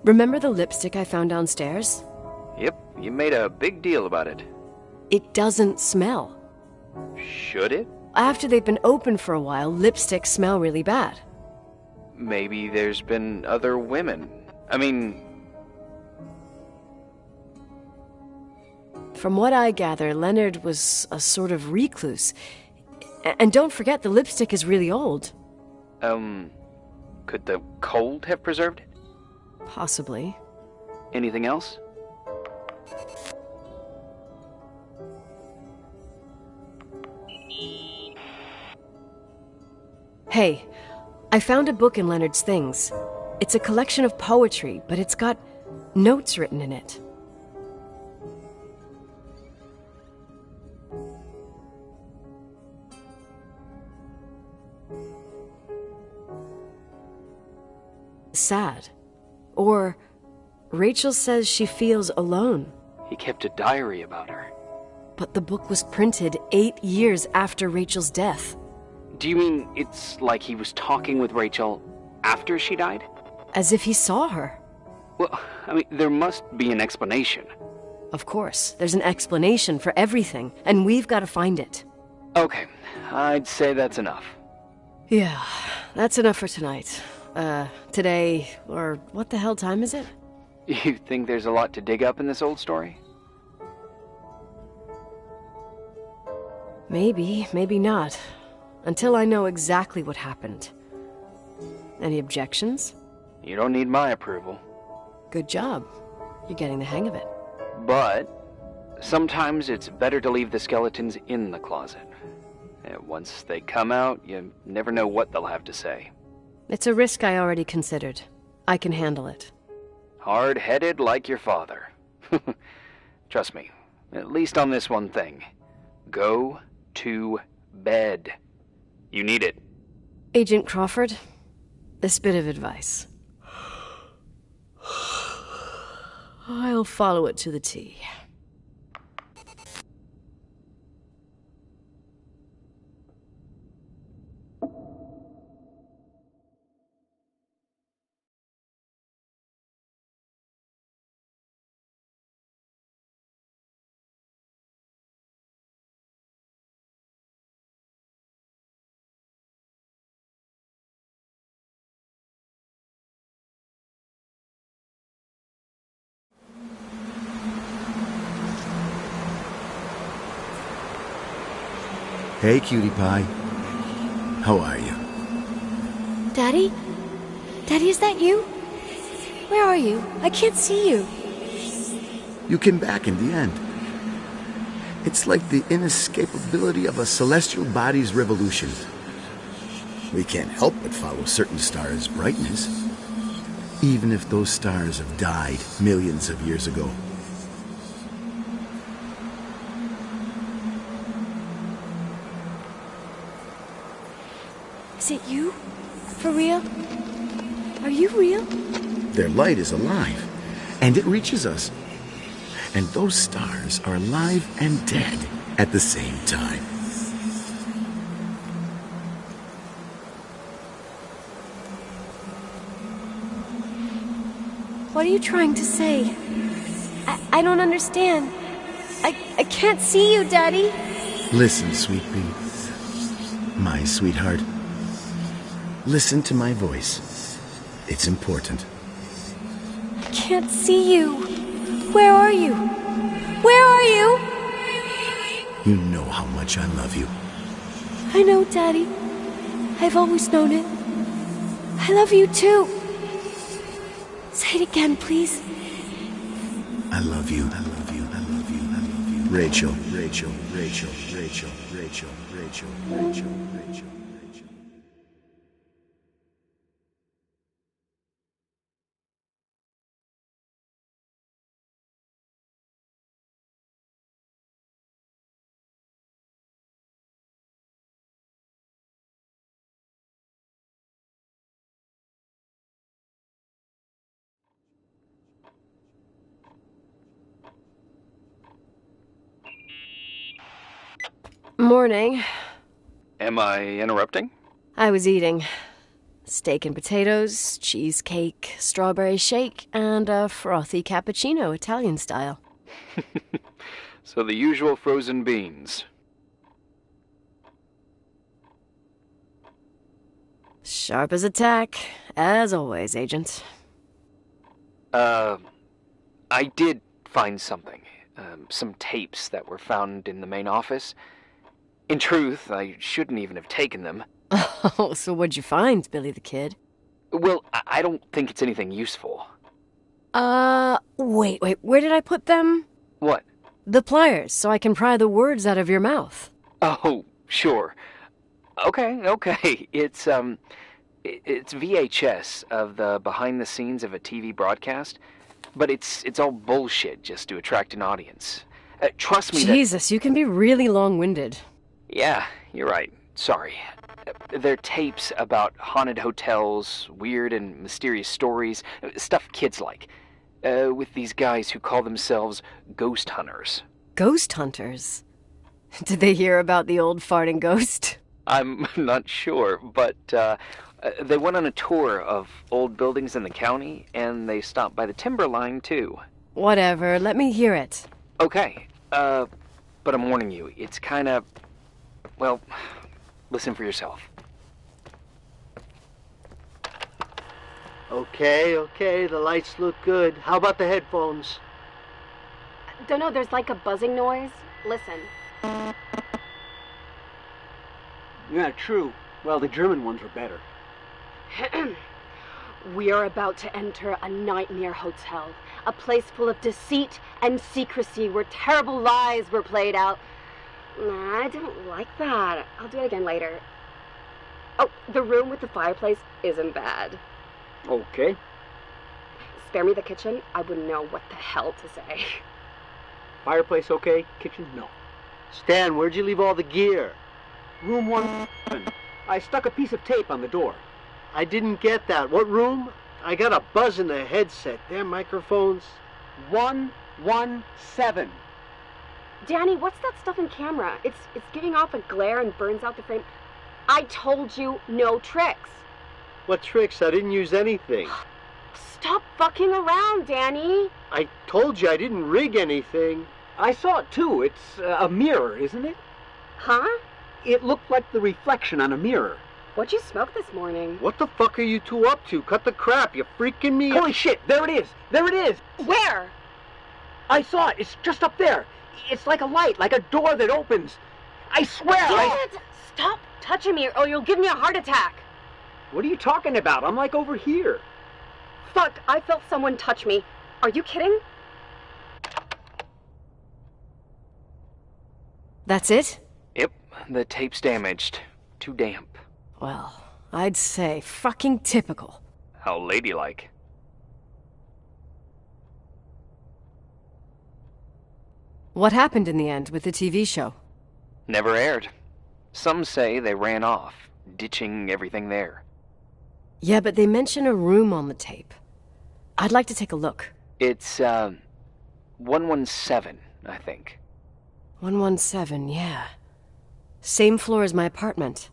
Remember the lipstick I found downstairs? Yep, you made a big deal about it. It doesn't smell. Should it? After they've been open for a while, lipsticks smell really bad. Maybe there's been other women. I mean... From what I gather, Leonard was a sort of recluse. And don't forget, the lipstick is really old. Could the cold have preserved it? Possibly. Anything else? Hey, I found a book in Leonard's things. It's a collection of poetry, but it's got notes written in it. Sad. Or Rachel says she feels alone. He kept a diary about her. But the book was printed 8 years after Rachel's death. Do you mean it's like he was talking with Rachel after she died? As if he saw her. Well, I mean, there must be an explanation. Of course, there's an explanation for everything, and we've got to find it. Okay, I'd say that's enough. Yeah, that's enough for tonight. Today, or what the hell time is it? You think there's a lot to dig up in this old story? Maybe, maybe not. Until I know exactly what happened. Any objections? You don't need my approval. Good job. You're getting the hang of it. But sometimes it's better to leave the skeletons in the closet. Once they come out, you never know what they'll have to say. It's a risk I already considered. I can handle it. Hard-headed like your father. Trust me, at least on this one thing. Go to bed. You need it. Agent Crawford, this bit of advice. I'll follow it to the T. Hey, cutie pie. How are you? Daddy? Daddy, is that you? Where are you? I can't see you. You came back in the end. It's like the inescapability of a celestial body's revolution. We can't help but follow certain stars' brightness, even if those stars have died millions of years ago. Is it you? For real? Are you real? Their light is alive, and it reaches us. And those stars are alive and dead at the same time. What are you trying to say? I don't understand. I can't see you, Daddy. Listen, sweet pea. My sweetheart. Listen to my voice. It's important. I can't see you. Where are you? Where are you? You know how much I love you. I know, Daddy. I've always known it. I love you too. Say it again, please. I love you. I love you. I love you. I love you. Rachel. Rachel. Rachel. Rachel. Rachel. Rachel. Rachel. Rachel. Morning. Am I interrupting? I was eating steak and potatoes, cheesecake, strawberry shake, and a frothy cappuccino, Italian style. So the usual frozen beans. Sharp as a tack, as always, Agent. I did find something. Some tapes that were found in the main office. In truth, I shouldn't even have taken them. Oh, so what'd you find, Billy the Kid? Well, I don't think it's anything useful. Wait, where did I put them? What? The pliers, so I can pry the words out of your mouth. Oh, sure. Okay. It's VHS of the behind the scenes of a TV broadcast, but it's all bullshit just to attract an audience. Trust me. Jesus, you can be really long-winded. Yeah, you're right. Sorry. They're tapes about haunted hotels, weird and mysterious stories, stuff kids like. With these guys who call themselves ghost hunters. Ghost hunters? Did they hear about the old farting ghost? I'm not sure, but they went on a tour of old buildings in the county, and they stopped by the timberline, too. Whatever, let me hear it. Okay, but I'm warning you, it's kinda... Well, listen for yourself. Okay, the lights look good. How about the headphones? Don't know, there's like a buzzing noise. Listen. Yeah, true. Well, the German ones were better. We are about to enter a nightmare hotel. A place full of deceit and secrecy where terrible lies were played out. Nah, I don't like that. I'll do it again later. Oh, the room with the fireplace isn't bad. Okay. Spare me the kitchen. I wouldn't know what the hell to say. Fireplace okay? Kitchen no. Stan, where'd you leave all the gear? Room 1. I stuck a piece of tape on the door. I didn't get that. What room? I got a buzz in the headset. Damn microphones. 117. Danny, what's that stuff in camera? It's giving off a glare and burns out the frame. I told you no tricks. What tricks? I didn't use anything. Stop fucking around, Danny. I told you I didn't rig anything. I saw it too. It's a mirror, isn't it? Huh? It looked like the reflection on a mirror. What'd you smoke this morning? What the fuck are you two up to? Cut the crap. You freaking me. Holy shit. There it is. There it is. Where? I saw it. It's just up there. It's like a light, like a door that opens. I swear. Dad! Stop touching me or you'll give me a heart attack. What are you talking about? I'm like over here. Fuck, I felt someone touch me. Are you kidding? That's it? Yep, the tape's damaged. Too damp. Well, I'd say fucking typical. How ladylike. What happened in the end with the TV show? Never aired. Some say they ran off, ditching everything there. Yeah, but they mention a room on the tape. I'd like to take a look. It's, 117, I think. 117, yeah. Same floor as my apartment.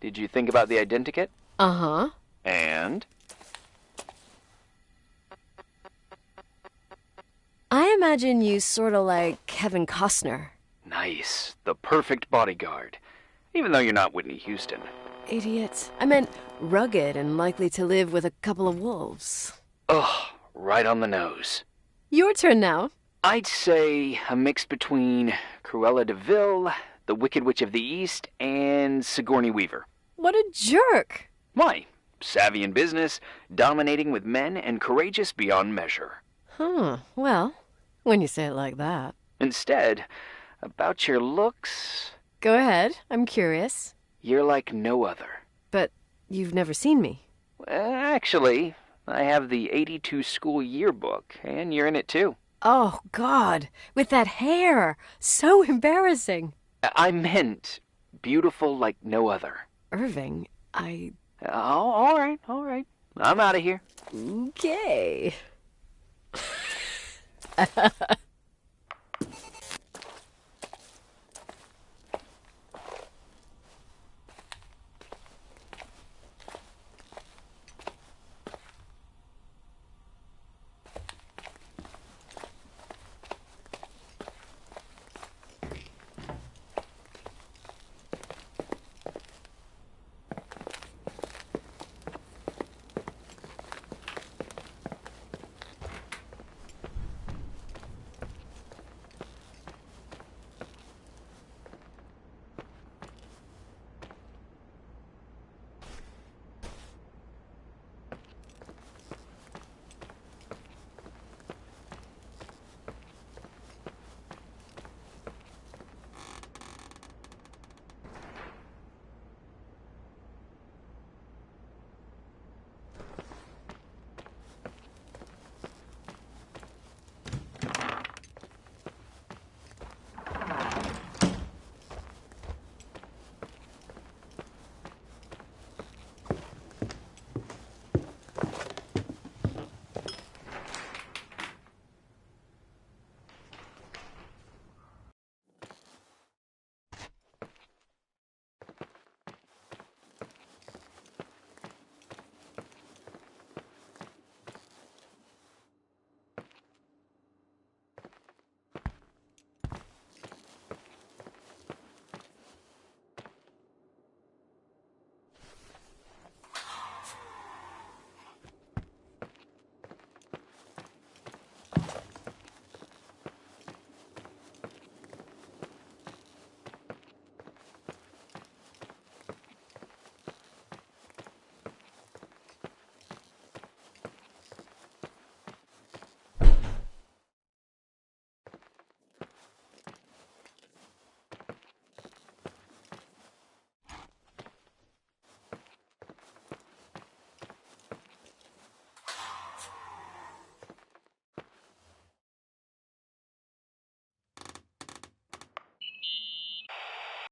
Did you think about the identikit? Uh-huh. And? I imagine you sort of like Kevin Costner. Nice. The perfect bodyguard. Even though you're not Whitney Houston. Idiot. I meant rugged and likely to live with a couple of wolves. Ugh, right on the nose. Your turn now. I'd say a mix between Cruella de Vil, the Wicked Witch of the East, and Sigourney Weaver. What a jerk. Why? Savvy in business, dominating with men, and courageous beyond measure. Huh. Well, when you say it like that. Instead, about your looks... Go ahead. I'm curious. You're like no other. But you've never seen me. Actually, I have the 82 school yearbook, and you're in it too. Oh, God. With that hair. So embarrassing. I meant beautiful like no other. Irving, Oh, all right. I'm out of here. Okay.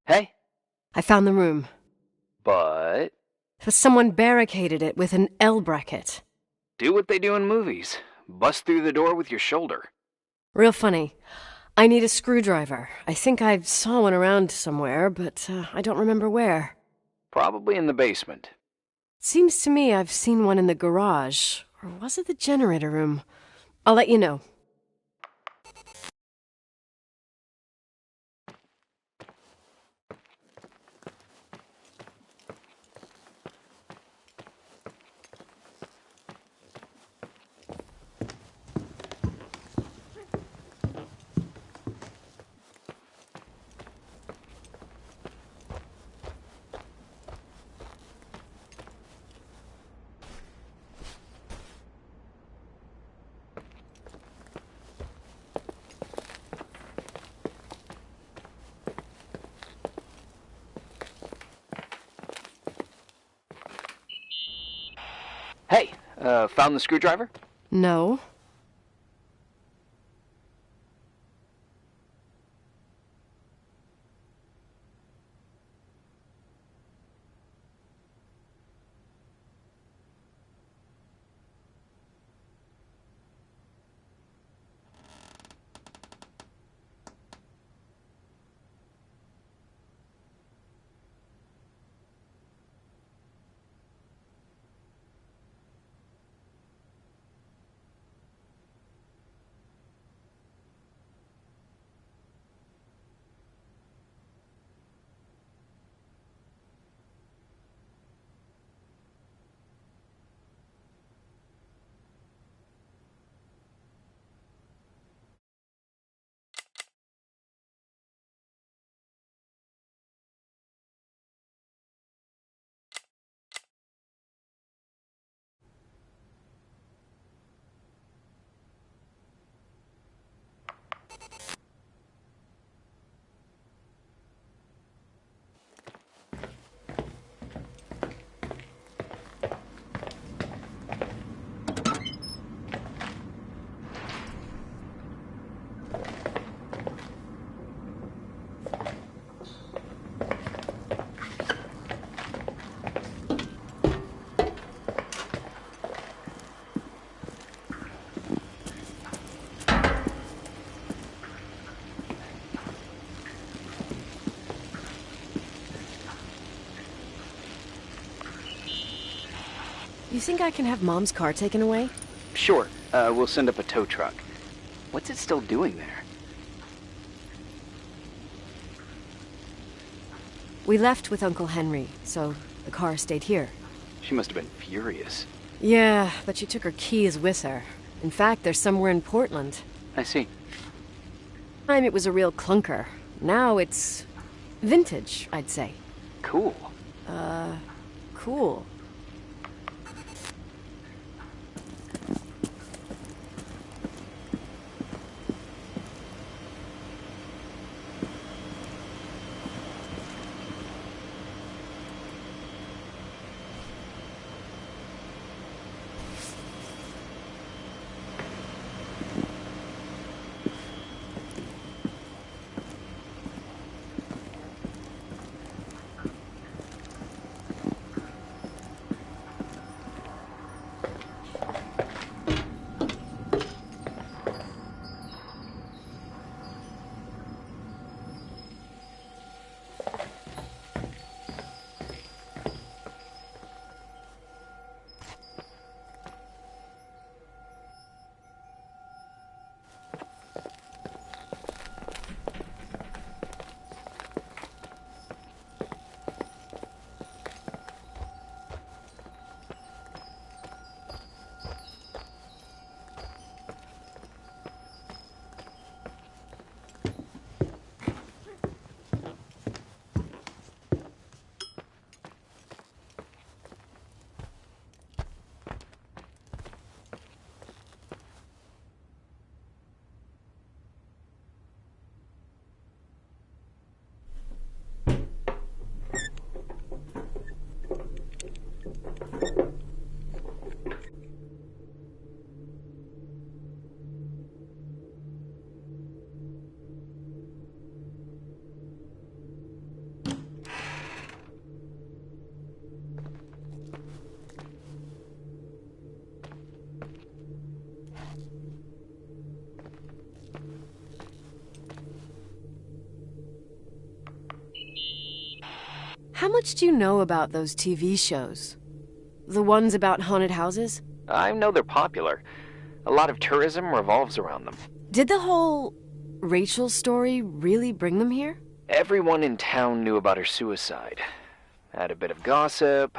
Hey? I found the room. But... Someone barricaded it with an L bracket. do what they do in movies. Bust through the door with your shoulder. Real funny. I need a screwdriver. I think I saw one around somewhere, but I don't remember where. Probably in the basement. Seems to me I've seen one in the garage. Or was it the generator room? I'll let you know. Hey, found the screwdriver? No. You think I can have Mom's car taken away? Sure, we'll send up a tow truck. What's it still doing there? We left with Uncle Henry, so the car stayed here. She must have been furious. Yeah, but she took her keys with her. In fact, they're somewhere in Portland. I see. Time it was a real clunker. Now it's vintage, I'd say. Cool. Cool. How much do you know about those TV shows? The ones about haunted houses? I know they're popular. A lot of tourism revolves around them. Did the whole Rachel story really bring them here? Everyone in town knew about her suicide. Had a bit of gossip.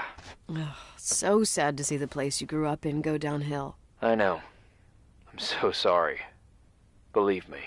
Oh, so sad to see the place you grew up in go downhill. I know. I'm so sorry. Believe me.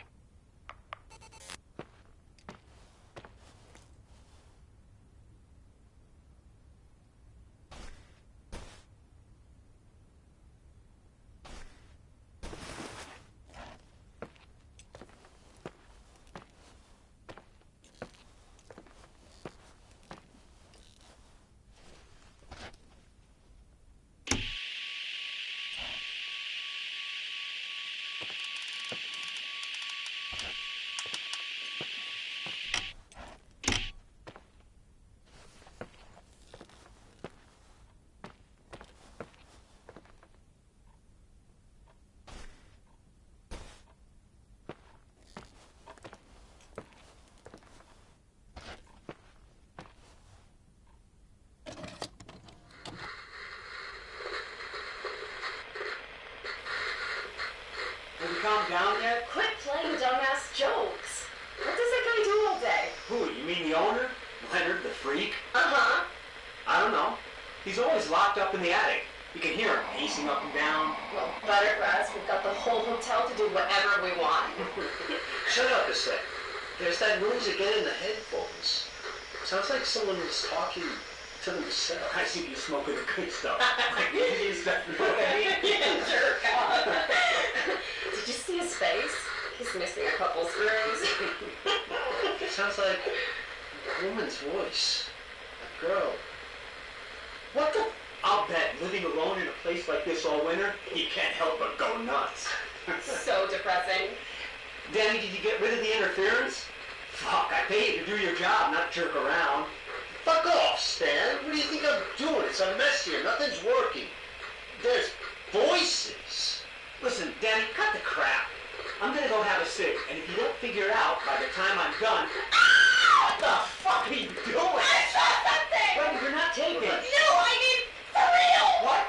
Have you calmed down yet? Quit playing dumbass jokes. What does that guy do all day? Who, you mean the owner? Leonard the freak? Uh-huh. I don't know. He's always locked up in the attic. You can hear him pacing up and down. Well, better for us. We've got the whole hotel to do whatever we want. Shut up a sec. There's that noise again in the headphones. Sounds like someone is talking to themselves. I see you smoking the good stuff. Jerk off. Did you see his face? He's missing a couple screws. It sounds like a woman's voice. A girl. What the? I'll bet living alone in a place like this all winter, you can't help but go nuts. So depressing. Danny, did you get rid of the interference? Fuck, I pay you to do your job, not jerk around. Fuck off, Stan. What do you think I'm doing? It's a mess here. Nothing's working. There's voices. Listen, Danny, cut the crap. I'm gonna go have a cig, and if you don't figure it out by the time I'm done... What the fuck are you doing? I saw something! Well, you're not taking it. No, I mean, for real! What?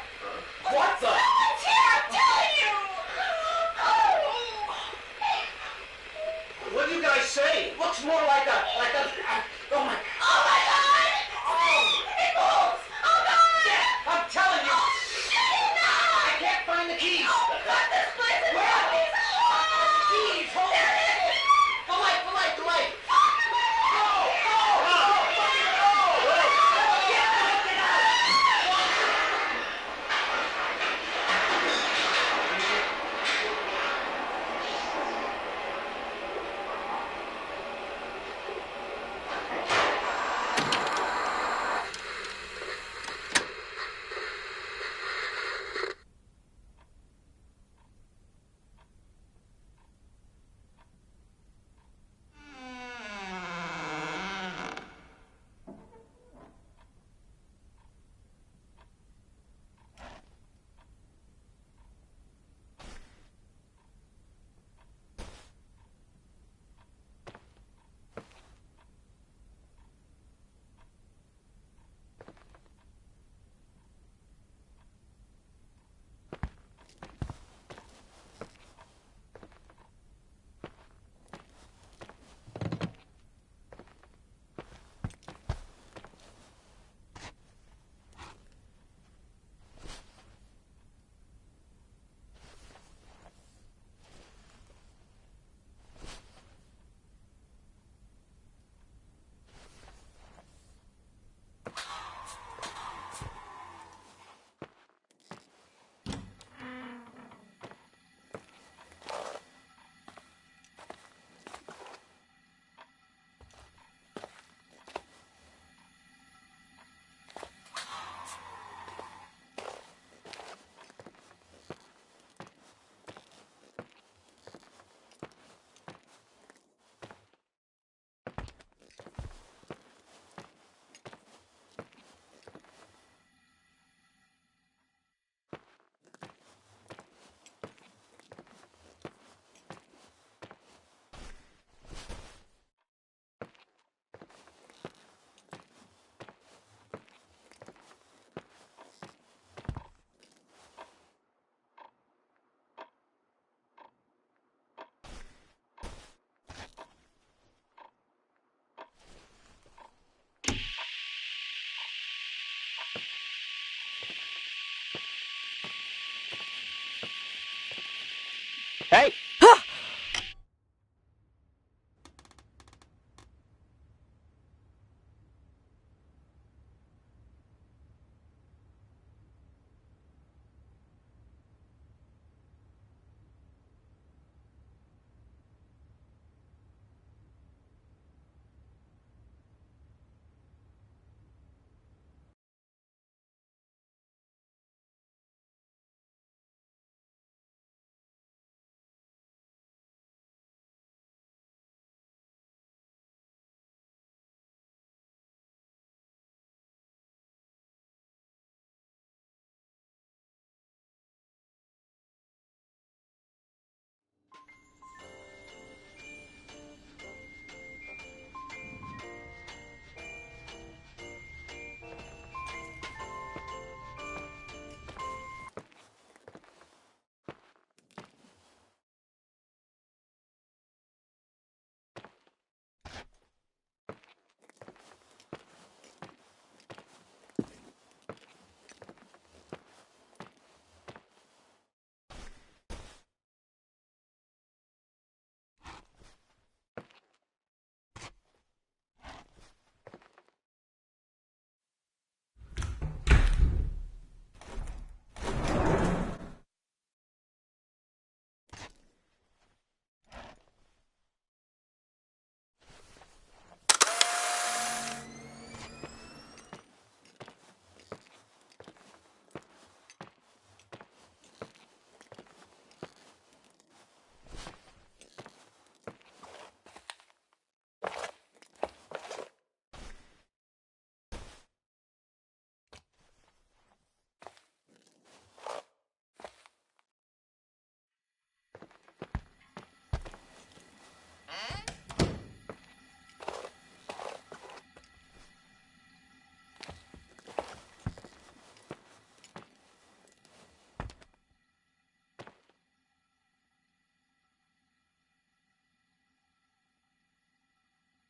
Hey!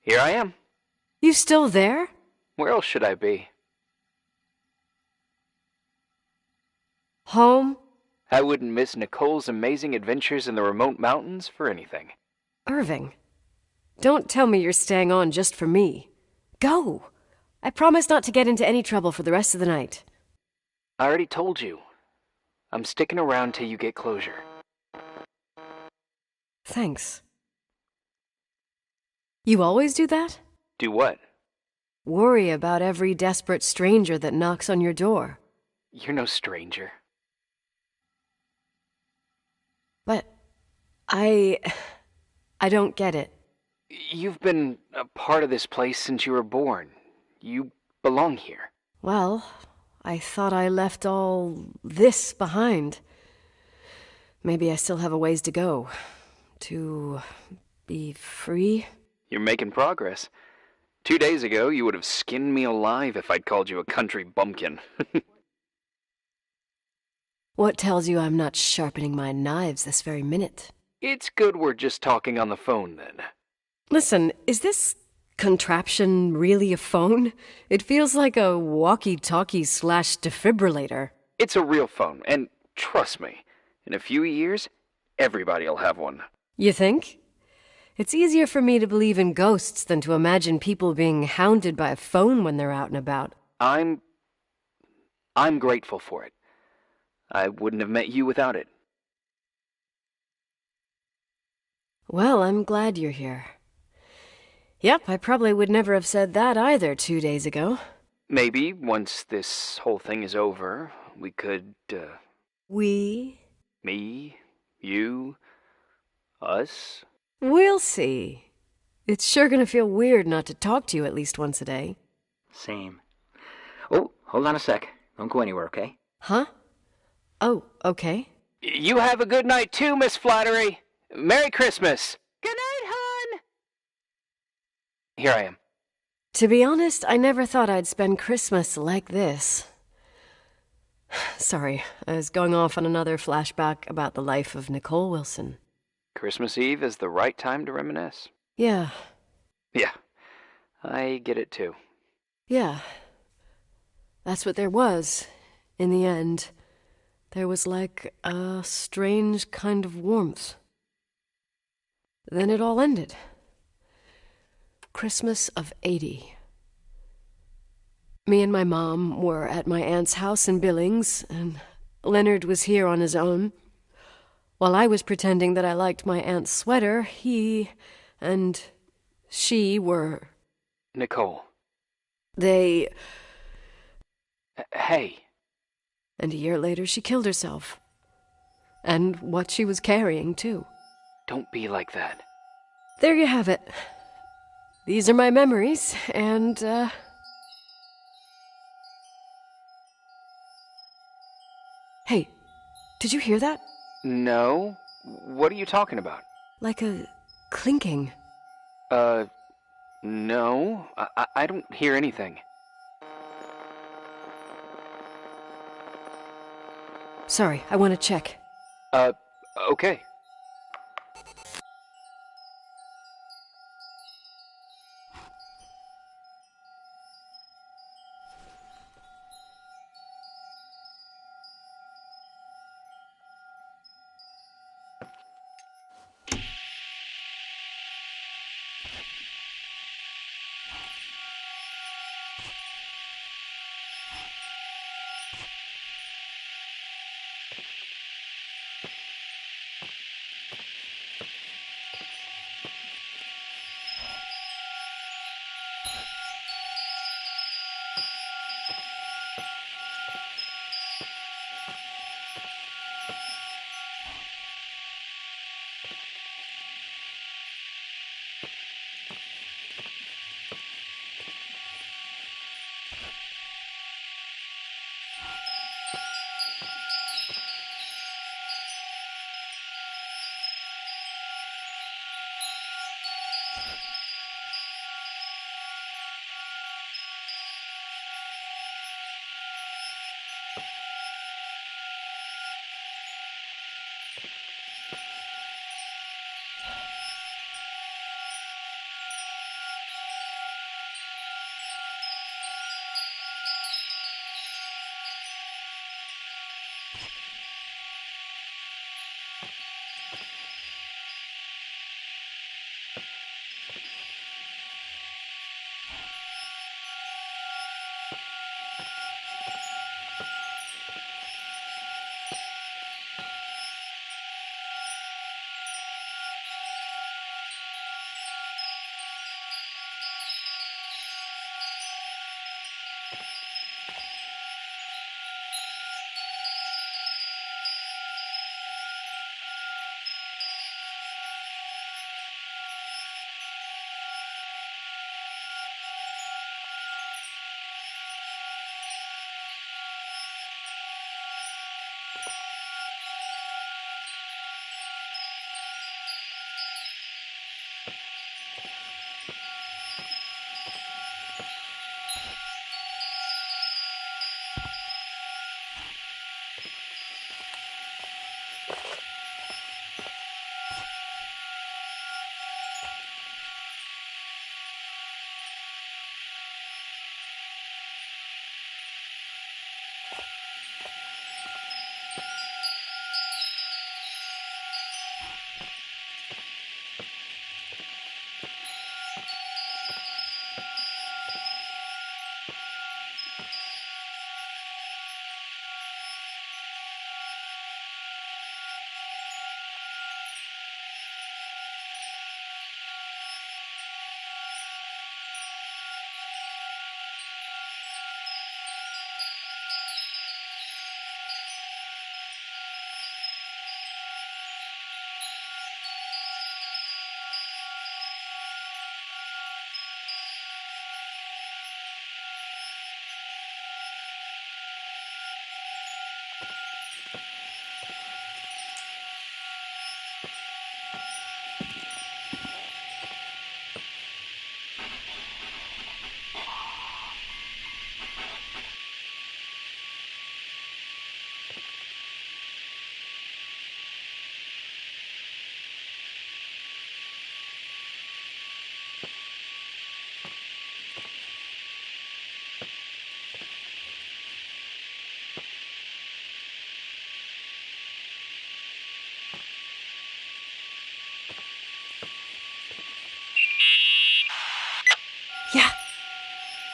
Here I am. You still there? Where else should I be? Home? I wouldn't miss Nicole's amazing adventures in the remote mountains for anything. Irving, don't tell me you're staying on just for me. Go! I promise not to get into any trouble for the rest of the night. I already told you. I'm sticking around till you get closure. Thanks. You always do that? Do what? Worry about every desperate stranger that knocks on your door. You're no stranger. But I don't get it. You've been a part of this place since you were born. You belong here. Well, I thought I left all this behind. Maybe I still have a ways to go. To be free? You're making progress. 2 days ago, you would have skinned me alive if I'd called you a country bumpkin. What tells you I'm not sharpening my knives this very minute? It's good we're just talking on the phone, then. Listen, is this contraption really a phone? It feels like a walkie-talkie / defibrillator. It's a real phone, and trust me, in a few years, everybody'll have one. You think? It's easier for me to believe in ghosts than to imagine people being hounded by a phone when they're out and about. I'm grateful for it. I wouldn't have met you without it. Well, I'm glad you're here. Yep, I probably would never have said that either 2 days ago. Maybe, once this whole thing is over, we could, We? Me, you, us? We'll see. It's sure gonna feel weird not to talk to you at least once a day. Same. Oh, hold on a sec. Don't go anywhere, okay? Huh? Oh, okay. You have a good night too, Miss Flattery. Merry Christmas. Good night, hon. Here I am. To be honest, I never thought I'd spend Christmas like this. Sorry, I was going off on another flashback about the life of Nicole Wilson. Christmas Eve is the right time to reminisce. Yeah. Yeah, I get it too. Yeah. That's what there was, in the end. There was like a strange kind of warmth. Then it all ended. Christmas of '80. Me and my mom were at my aunt's house in Billings, and Leonard was here on his own. While I was pretending that I liked my aunt's sweater, he and she were... Nicole. They... Hey. And a year later, she killed herself. And what she was carrying, too. Don't be like that. There you have it. These are my memories, and, Hey, did you hear that? No. What are you talking about? Like a clinking. No. I don't hear anything. Sorry, I want to check. Okay.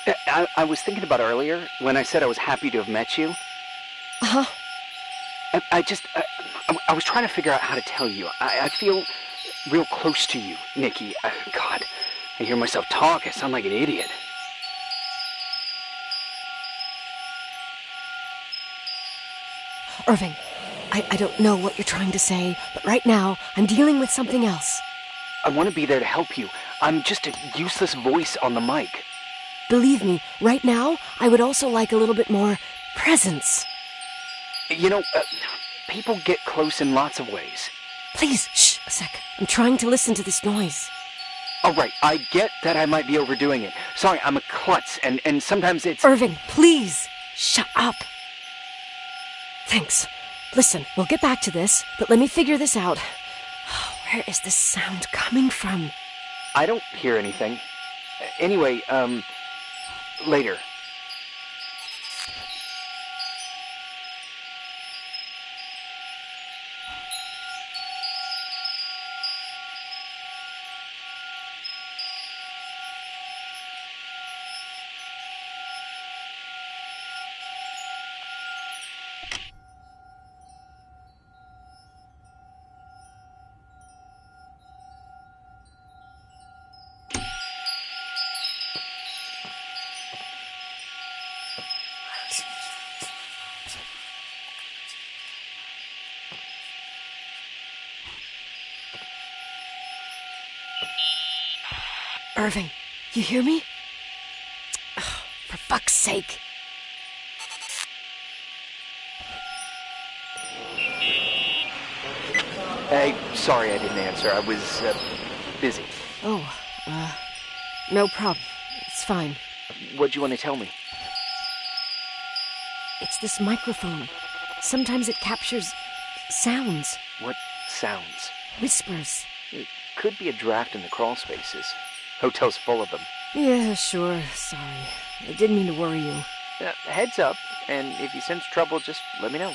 I was thinking about earlier when I said I was happy to have met you. Uh-huh. I was trying to figure out how to tell you. I feel real close to you, Nikki. God, I hear myself talk. I sound like an idiot. Irving, I don't know what you're trying to say, but right now I'm dealing with something else. I want to be there to help you. I'm just a useless voice on the mic. Believe me, right now I would also like a little bit more presence. You know, people get close in lots of ways. Please, shh, a sec. I'm trying to listen to this noise. All right, I get that I might be overdoing it. Sorry, I'm a klutz, and sometimes it's... Irving, please, shut up. Thanks. Listen, we'll get back to this, but let me figure this out. Where is this sound coming from? I don't hear anything. Anyway, later. Irving, you hear me? Oh, for fuck's sake. Hey, sorry I didn't answer. I was, busy. Oh, no problem. It's fine. What'd you want to tell me? It's this microphone. Sometimes it captures sounds. What sounds? Whispers. It could be a draft in the crawl spaces. Hotel's full of them. Yeah, sure. Sorry. I didn't mean to worry you. Heads up, and if you sense trouble, just let me know.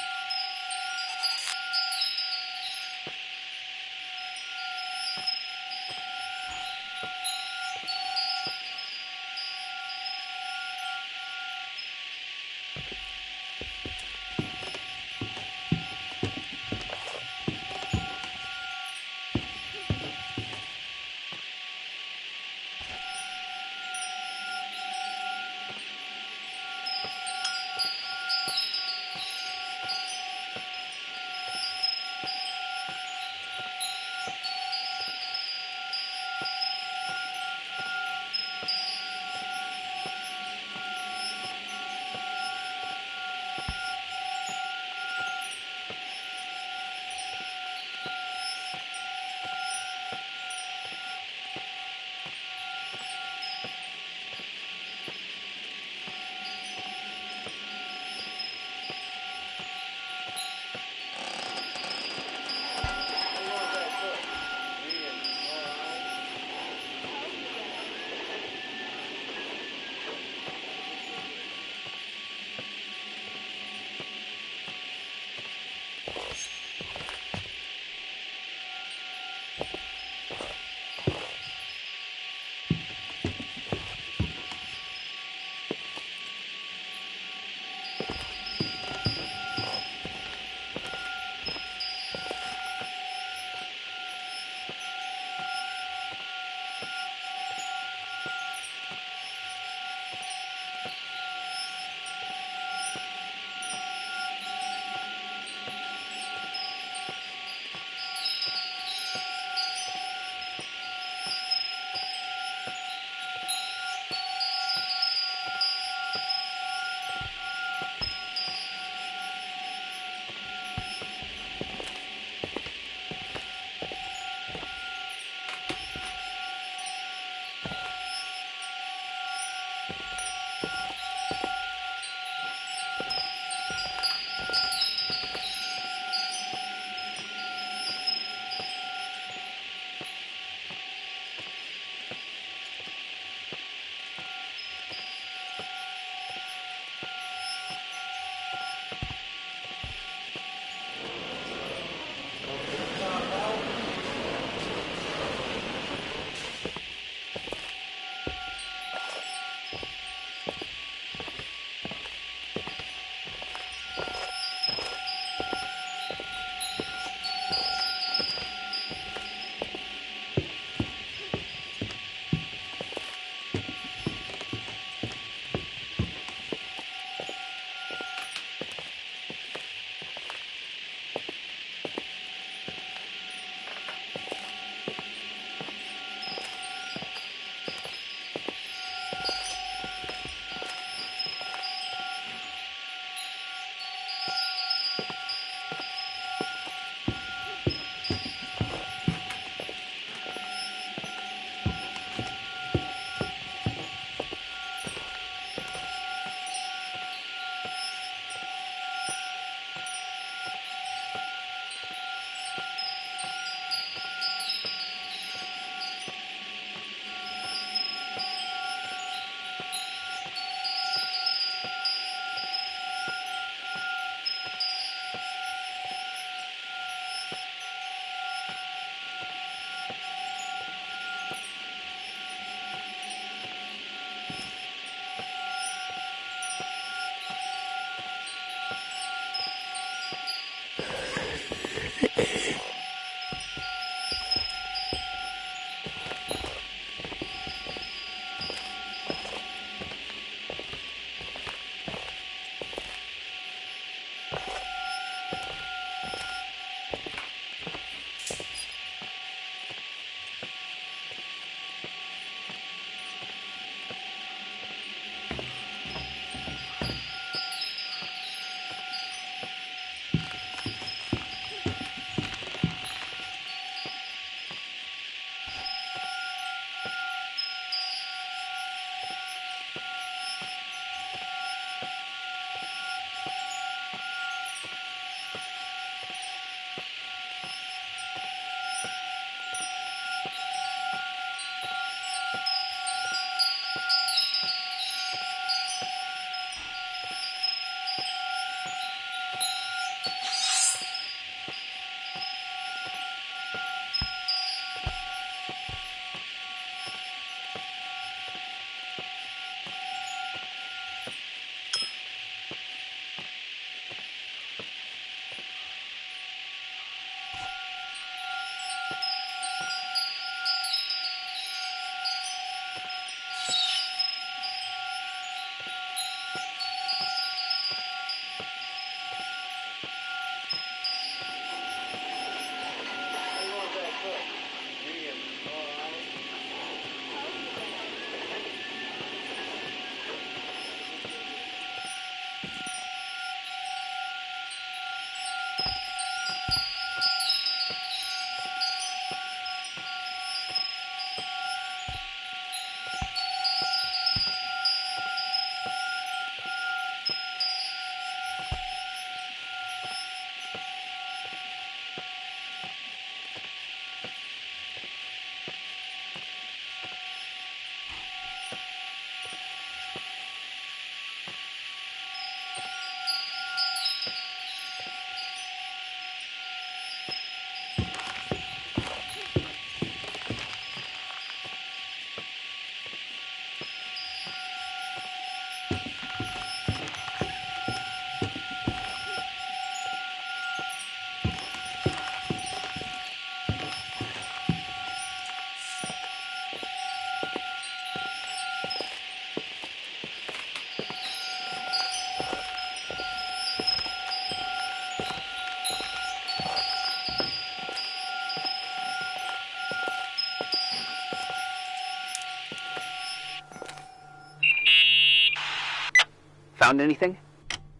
Found anything?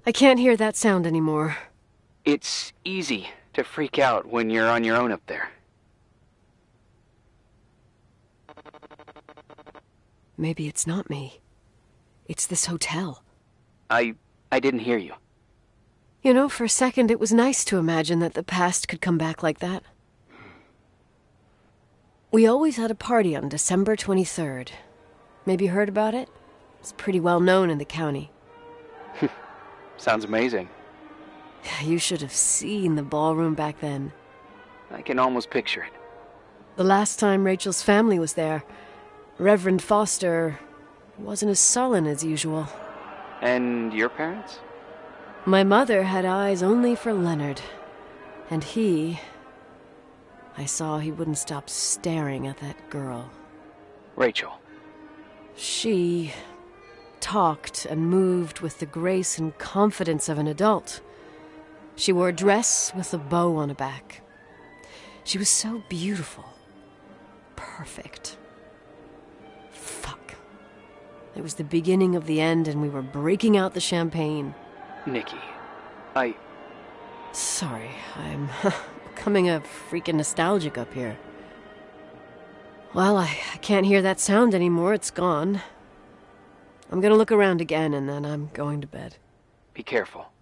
I can't hear that sound anymore. It's easy to freak out when you're on your own up there. Maybe it's not me. It's this hotel. I didn't hear you. You know, for a second it was nice to imagine that the past could come back like that. We always had a party on December 23rd. Maybe you heard about it? It's pretty well known in the county. Sounds amazing. You should have seen the ballroom back then. I can almost picture it. The last time Rachel's family was there, Reverend Foster wasn't as sullen as usual. And your parents? My mother had eyes only for Leonard. And I saw he wouldn't stop staring at that girl. Rachel. She talked and moved with the grace and confidence of an adult. She wore a dress with a bow on her back. She was so beautiful. Perfect. Fuck. It was the beginning of the end, and we were breaking out the champagne. Nikki, Sorry, I'm becoming a freaking nostalgic up here. Well, I can't hear that sound anymore. It's gone. I'm gonna look around again, and then I'm going to bed. Be careful.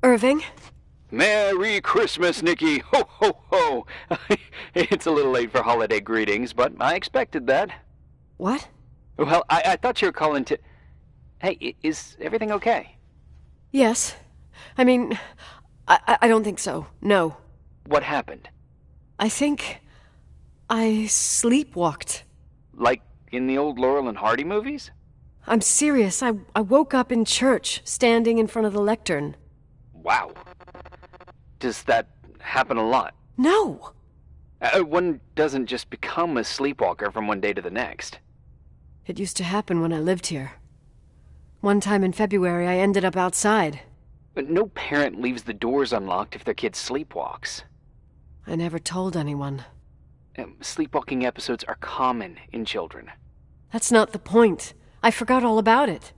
Irving? Merry Christmas, Nikki! Ho, ho, ho! It's a little late for holiday greetings, but I expected that. What? Well, I thought you were calling to... Hey, is everything okay? Yes. I mean, I don't think so. No. What happened? I think I sleepwalked. Like in the old Laurel and Hardy movies? I'm serious. I woke up in church, standing in front of the lectern. Wow. Does that happen a lot? No. One doesn't just become a sleepwalker from one day to the next. It used to happen when I lived here. One time in February, I ended up outside. But no parent leaves the doors unlocked if their kid sleepwalks. I never told anyone. Sleepwalking episodes are common in children. That's not the point. I forgot all about it.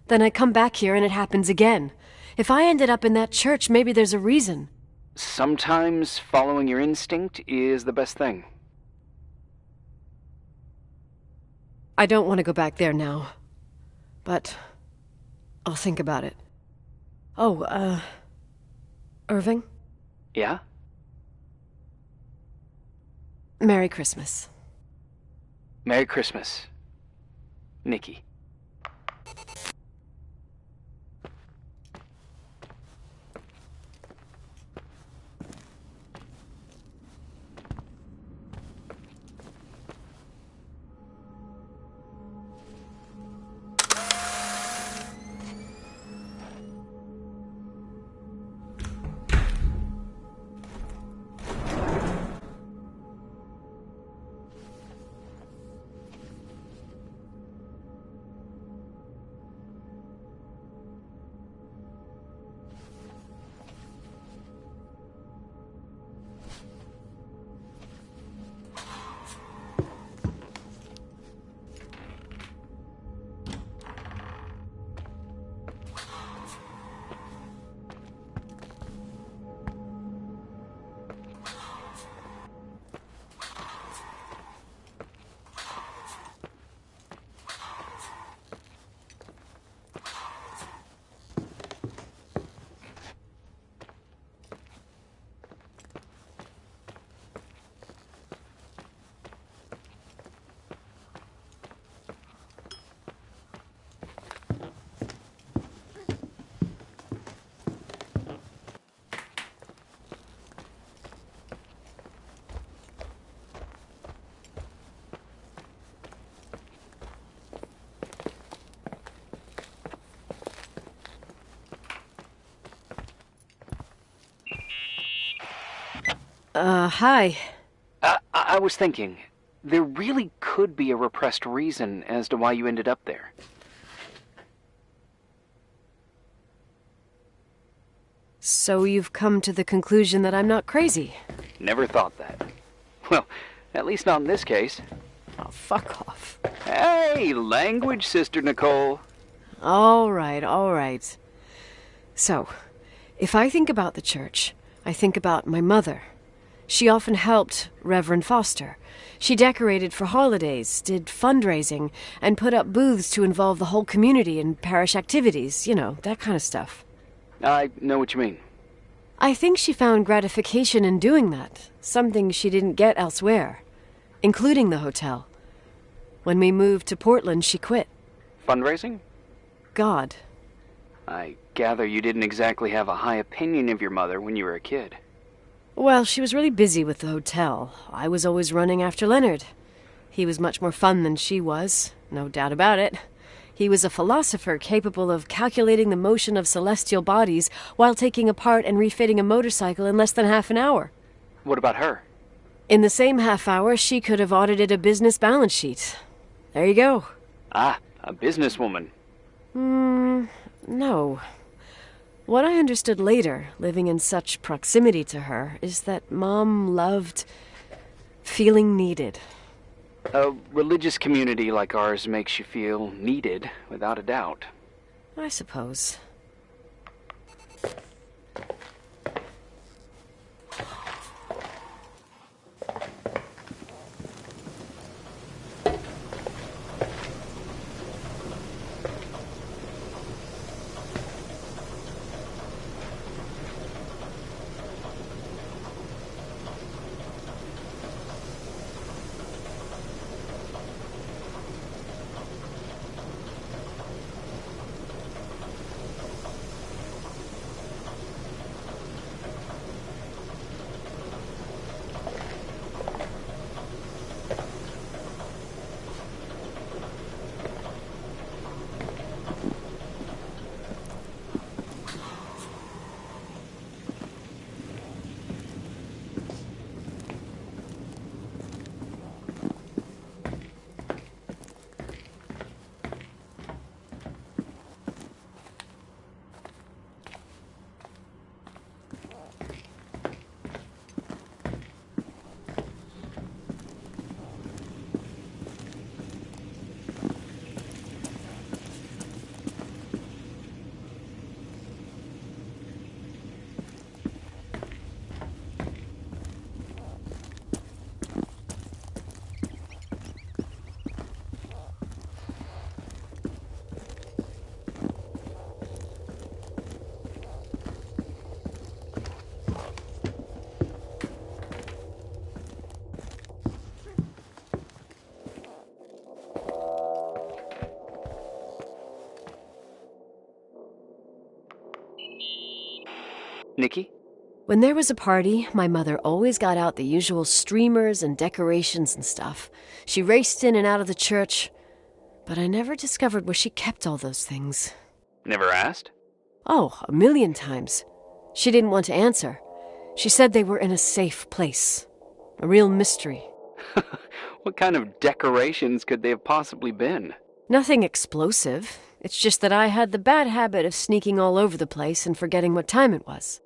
Then I come back here and it happens again. If I ended up in that church, maybe there's a reason. Sometimes following your instinct is the best thing. I don't want to go back there now. But I'll think about it. Oh, Irving? Yeah? Merry Christmas. Merry Christmas, Nikki. Hi. I was thinking, there really could be a repressed reason as to why you ended up there. So you've come to the conclusion that I'm not crazy? Never thought that. Well, at least not in this case. Oh, fuck off. Hey, language, Sister Nicole. All right. So, if I think about the church, I think about my mother. She often helped Reverend Foster. She decorated for holidays, did fundraising, and put up booths to involve the whole community in parish activities, you know, that kind of stuff. I know what you mean. I think she found gratification in doing that, something she didn't get elsewhere, including the hotel. When we moved to Portland, she quit. Fundraising? God. I gather you didn't exactly have a high opinion of your mother when you were a kid. Well, she was really busy with the hotel. I was always running after Leonard. He was much more fun than she was, no doubt about it. He was a philosopher capable of calculating the motion of celestial bodies while taking apart and refitting a motorcycle in less than half an hour. What about her? In the same half hour, she could have audited a business balance sheet. There you go. Ah, a businesswoman. No. What I understood later, living in such proximity to her, is that Mom loved feeling needed. A religious community like ours makes you feel needed, without a doubt. I suppose. Nikki? When there was a party, my mother always got out the usual streamers and decorations and stuff. She raced in and out of the church, but I never discovered where she kept all those things. Never asked? Oh, 1,000,000 times. She didn't want to answer. She said they were in a safe place. A real mystery. What kind of decorations could they have possibly been? Nothing explosive. It's just that I had the bad habit of sneaking all over the place and forgetting what time it was.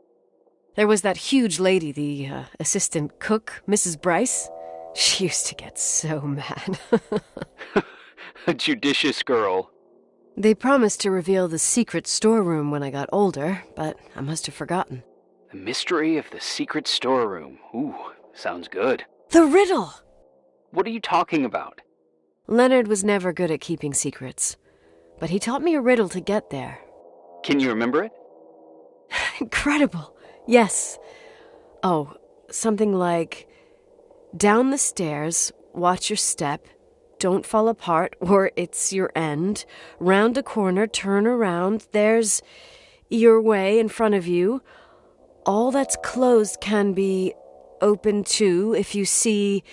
There was that huge lady, the assistant cook, Mrs. Bryce. She used to get so mad. A judicious girl. They promised to reveal the secret storeroom when I got older, but I must have forgotten. The mystery of the secret storeroom. Ooh, sounds good. The riddle! What are you talking about? Leonard was never good at keeping secrets, but he taught me a riddle to get there. Can you remember it? Incredible. Yes. Oh, something like, down the stairs, watch your step, don't fall apart or it's your end, round a corner, turn around, there's your way in front of you. All that's closed can be open too if you see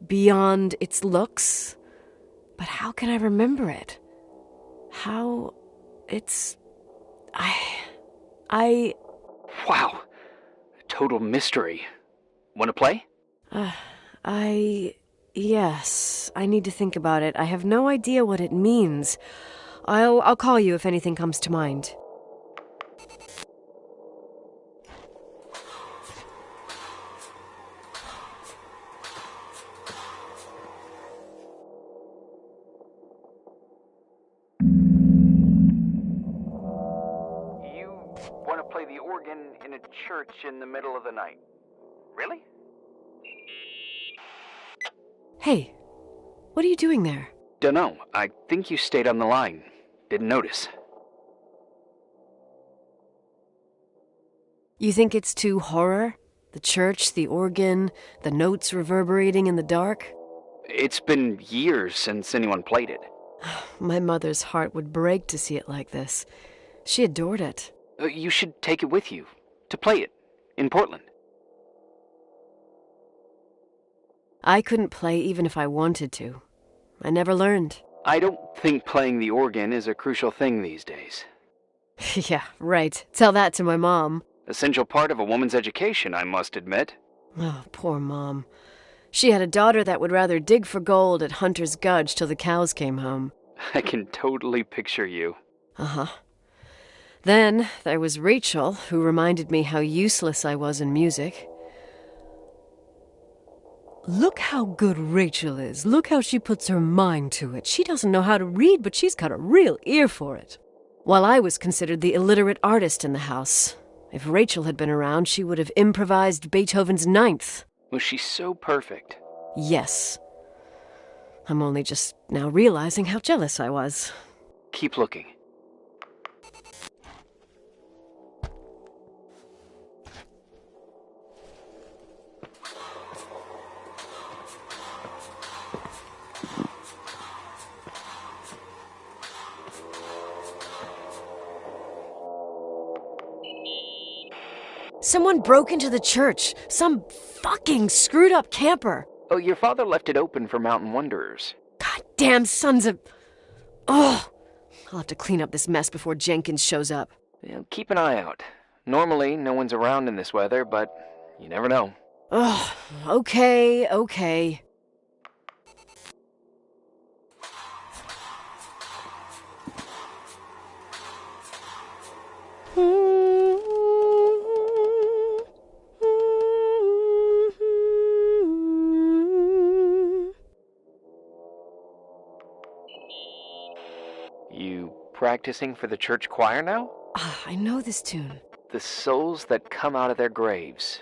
beyond its looks. But how can I remember it? How it's... Wow. A total mystery. Want to play? Yes, I need to think about it. I have no idea what it means. I'll call you if anything comes to mind. You want to play the organ in a church in the middle of the night? Really? Hey, what are you doing there? Dunno. I think you stayed on the line. Didn't notice. You think it's too horror? The church, the organ, the notes reverberating in the dark? It's been years since anyone played it. My mother's heart would break to see it like this. She adored it. You should take it with you. To play it. In Portland. I couldn't play even if I wanted to. I never learned. I don't think playing the organ is a crucial thing these days. Yeah, right. Tell that to my mom. Essential part of a woman's education, I must admit. Oh, poor Mom. She had a daughter that would rather dig for gold at Hunter's Gulch till the cows came home. I can totally picture you. Uh-huh. Then there was Rachel, who reminded me how useless I was in music. Look how good Rachel is. Look how she puts her mind to it. She doesn't know how to read, but she's got a real ear for it. While I was considered the illiterate artist in the house. If Rachel had been around, she would have improvised Beethoven's Ninth. Was she so perfect? Yes. I'm only just now realizing how jealous I was. Keep looking. Someone broke into the church. Some fucking screwed up camper. Oh, your father left it open for mountain wanderers. Goddamn sons of... Oh! I'll have to clean up this mess before Jenkins shows up. Yeah, keep an eye out. Normally, no one's around in this weather, but you never know. Oh, okay. You practicing for the church choir now? I know this tune. The souls that come out of their graves.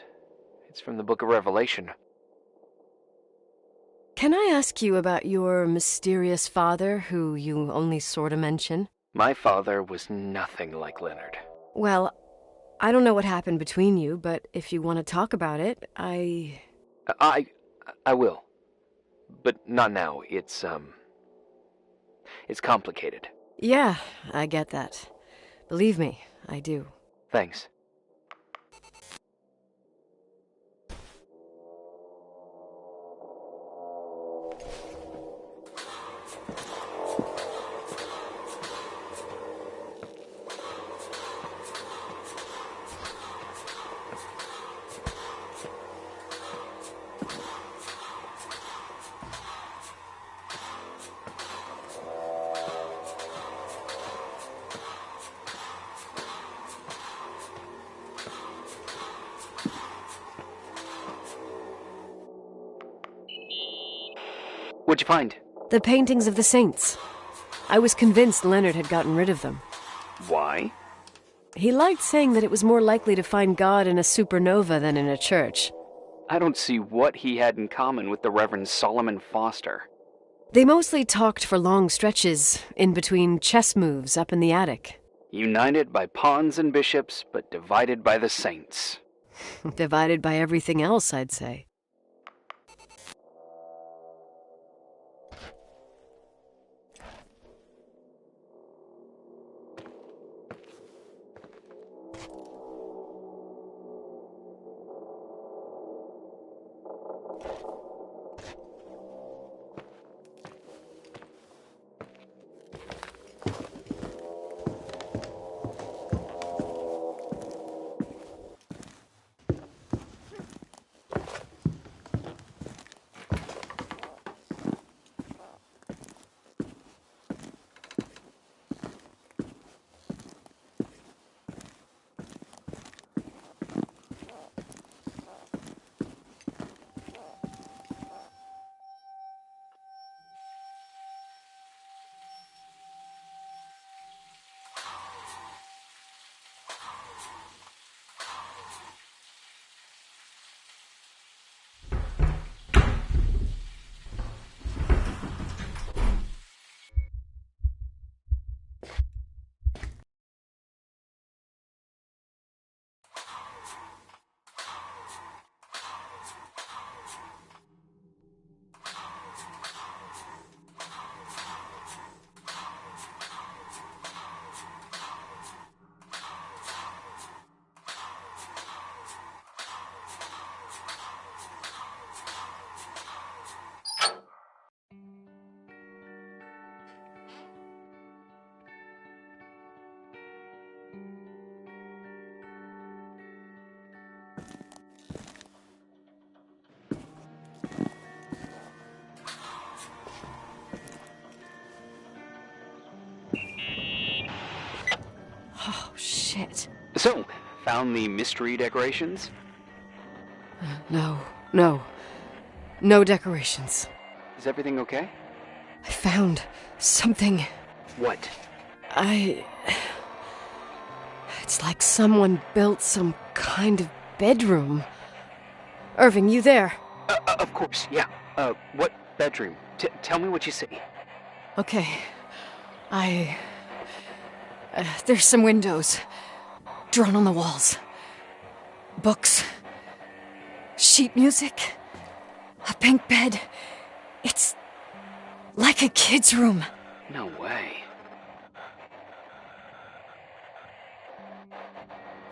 It's from the book of Revelation. Can I ask you about your mysterious father, who you only sort of mention? My father was nothing like Leonard. Well, I don't know what happened between you, but if you want to talk about it, I will. But not now. It's complicated. Yeah, I get that. Believe me, I do. Thanks. What'd you find? The paintings of the saints. I was convinced Leonard had gotten rid of them. Why? He liked saying that it was more likely to find God in a supernova than in a church. I don't see what he had in common with the Reverend Solomon Foster. They mostly talked for long stretches, in between chess moves up in the attic. United by pawns and bishops, but divided by the saints. Divided by everything else, I'd say. Oh, shit. So, found the mystery decorations? No. No decorations. Is everything okay? I found something. What? It's like someone built some kind of bedroom. Irving, you there? Of course, yeah. What bedroom? Tell me what you see. Okay. There's some windows. Drawn on the walls. Books. Sheet music. A pink bed. It's like a kid's room. No way.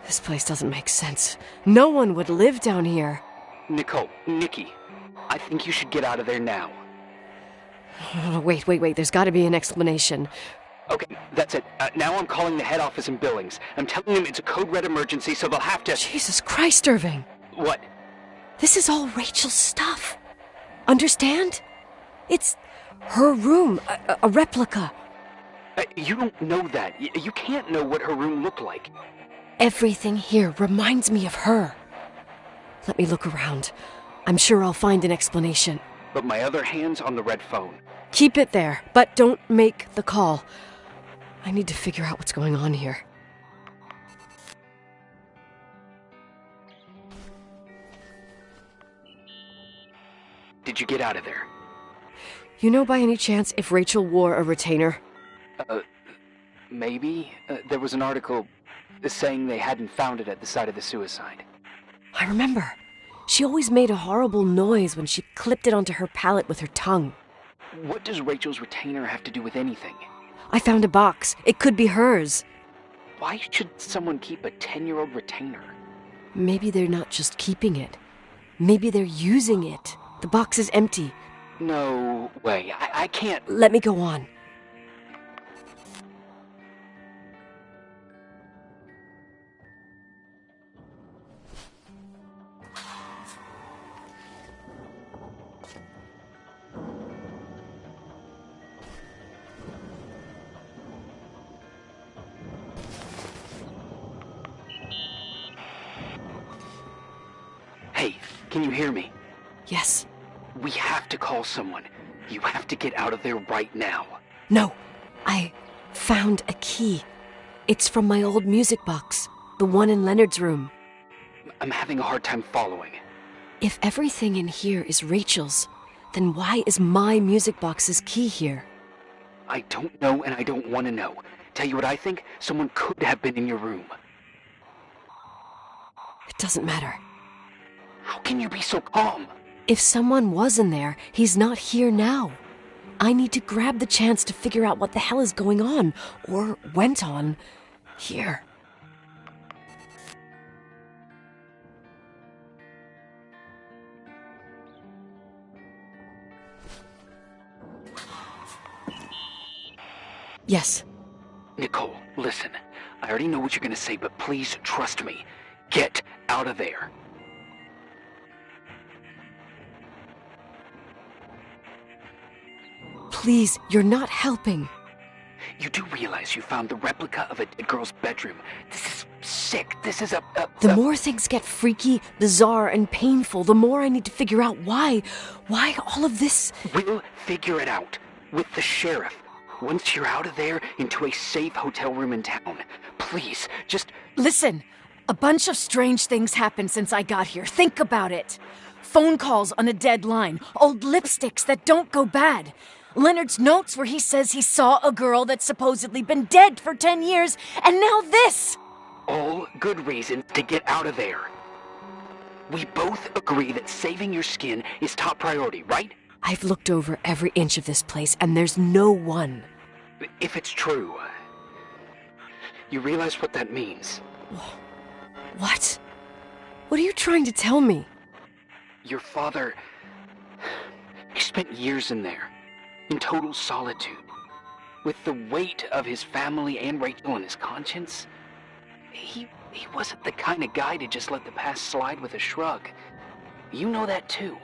This place doesn't make sense. No one would live down here. Nikki, I think you should get out of there now. Wait. There's got to be an explanation. Okay, that's it. Now I'm calling the head office in Billings. I'm telling them it's a code red emergency, so they'll have to... Jesus Christ, Irving. What? This is all Rachel's stuff. Understand? It's her room, a replica. You don't know that. You can't know what her room looked like. Everything here reminds me of her. Let me look around. I'm sure I'll find an explanation. But my other hand's on the red phone. Keep it there, but don't make the call. I need to figure out what's going on here. Did you get out of there? You know by any chance if Rachel wore a retainer? Maybe. There was an article saying they hadn't found it at the site of the suicide. I remember. She always made a horrible noise when she clipped it onto her palate with her tongue. What does Rachel's retainer have to do with anything? I found a box. It could be hers. Why should someone keep a 10-year-old retainer? Maybe they're not just keeping it. Maybe they're using it. The box is empty. No way. I can't... Let me go on. Hey, can you hear me? Yes. We have to call someone. You have to get out of there right now. No, I found a key. It's from my old music box, the one in Leonard's room. I'm having a hard time following. If everything in here is Rachel's, then why is my music box's key here? I don't know and I don't want to know. Tell you what I think? Someone could have been in your room. It doesn't matter. How can you be so calm? If someone was in there, he's not here now. I need to grab the chance to figure out what the hell is going on, or went on, here. Yes. Nicole, listen. I already know what you're gonna say, but please trust me. Get out of there. Please, you're not helping. You do realize you found the replica of a dead girl's bedroom. This is sick. This is The more things get freaky, bizarre, and painful, the more I need to figure out why all of this... We'll figure it out. With the sheriff. Once you're out of there, into a safe hotel room in town. Please, just... Listen, a bunch of strange things happened since I got here. Think about it. Phone calls on a dead line. Old lipsticks that don't go bad. Leonard's notes where he says he saw a girl that's supposedly been dead for 10 years, and now this! All good reasons to get out of there. We both agree that saving your skin is top priority, right? I've looked over every inch of this place, and there's no one. If it's true, you realize what that means. What? What are you trying to tell me? Your father... He spent years in there. In total solitude. With the weight of his family and Rachel on his conscience. He wasn't the kind of guy to just let the past slide with a shrug. You know that too.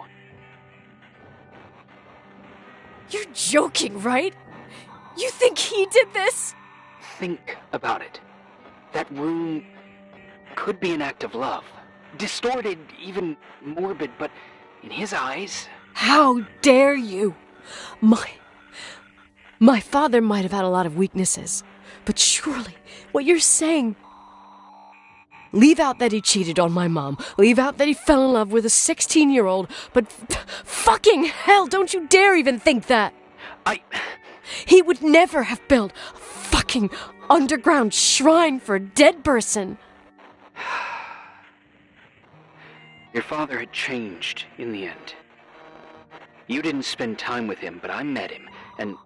You're joking, right? You think he did this? Think about it. That room could be an act of love. Distorted, even morbid, but in his eyes... How dare you? My father might have had a lot of weaknesses, but surely what you're saying... Leave out that he cheated on my mom. Leave out that he fell in love with a 16-year-old, but fucking hell, don't you dare even think that! He would never have built a fucking underground shrine for a dead person. Your father had changed in the end. You didn't spend time with him, but I met him, and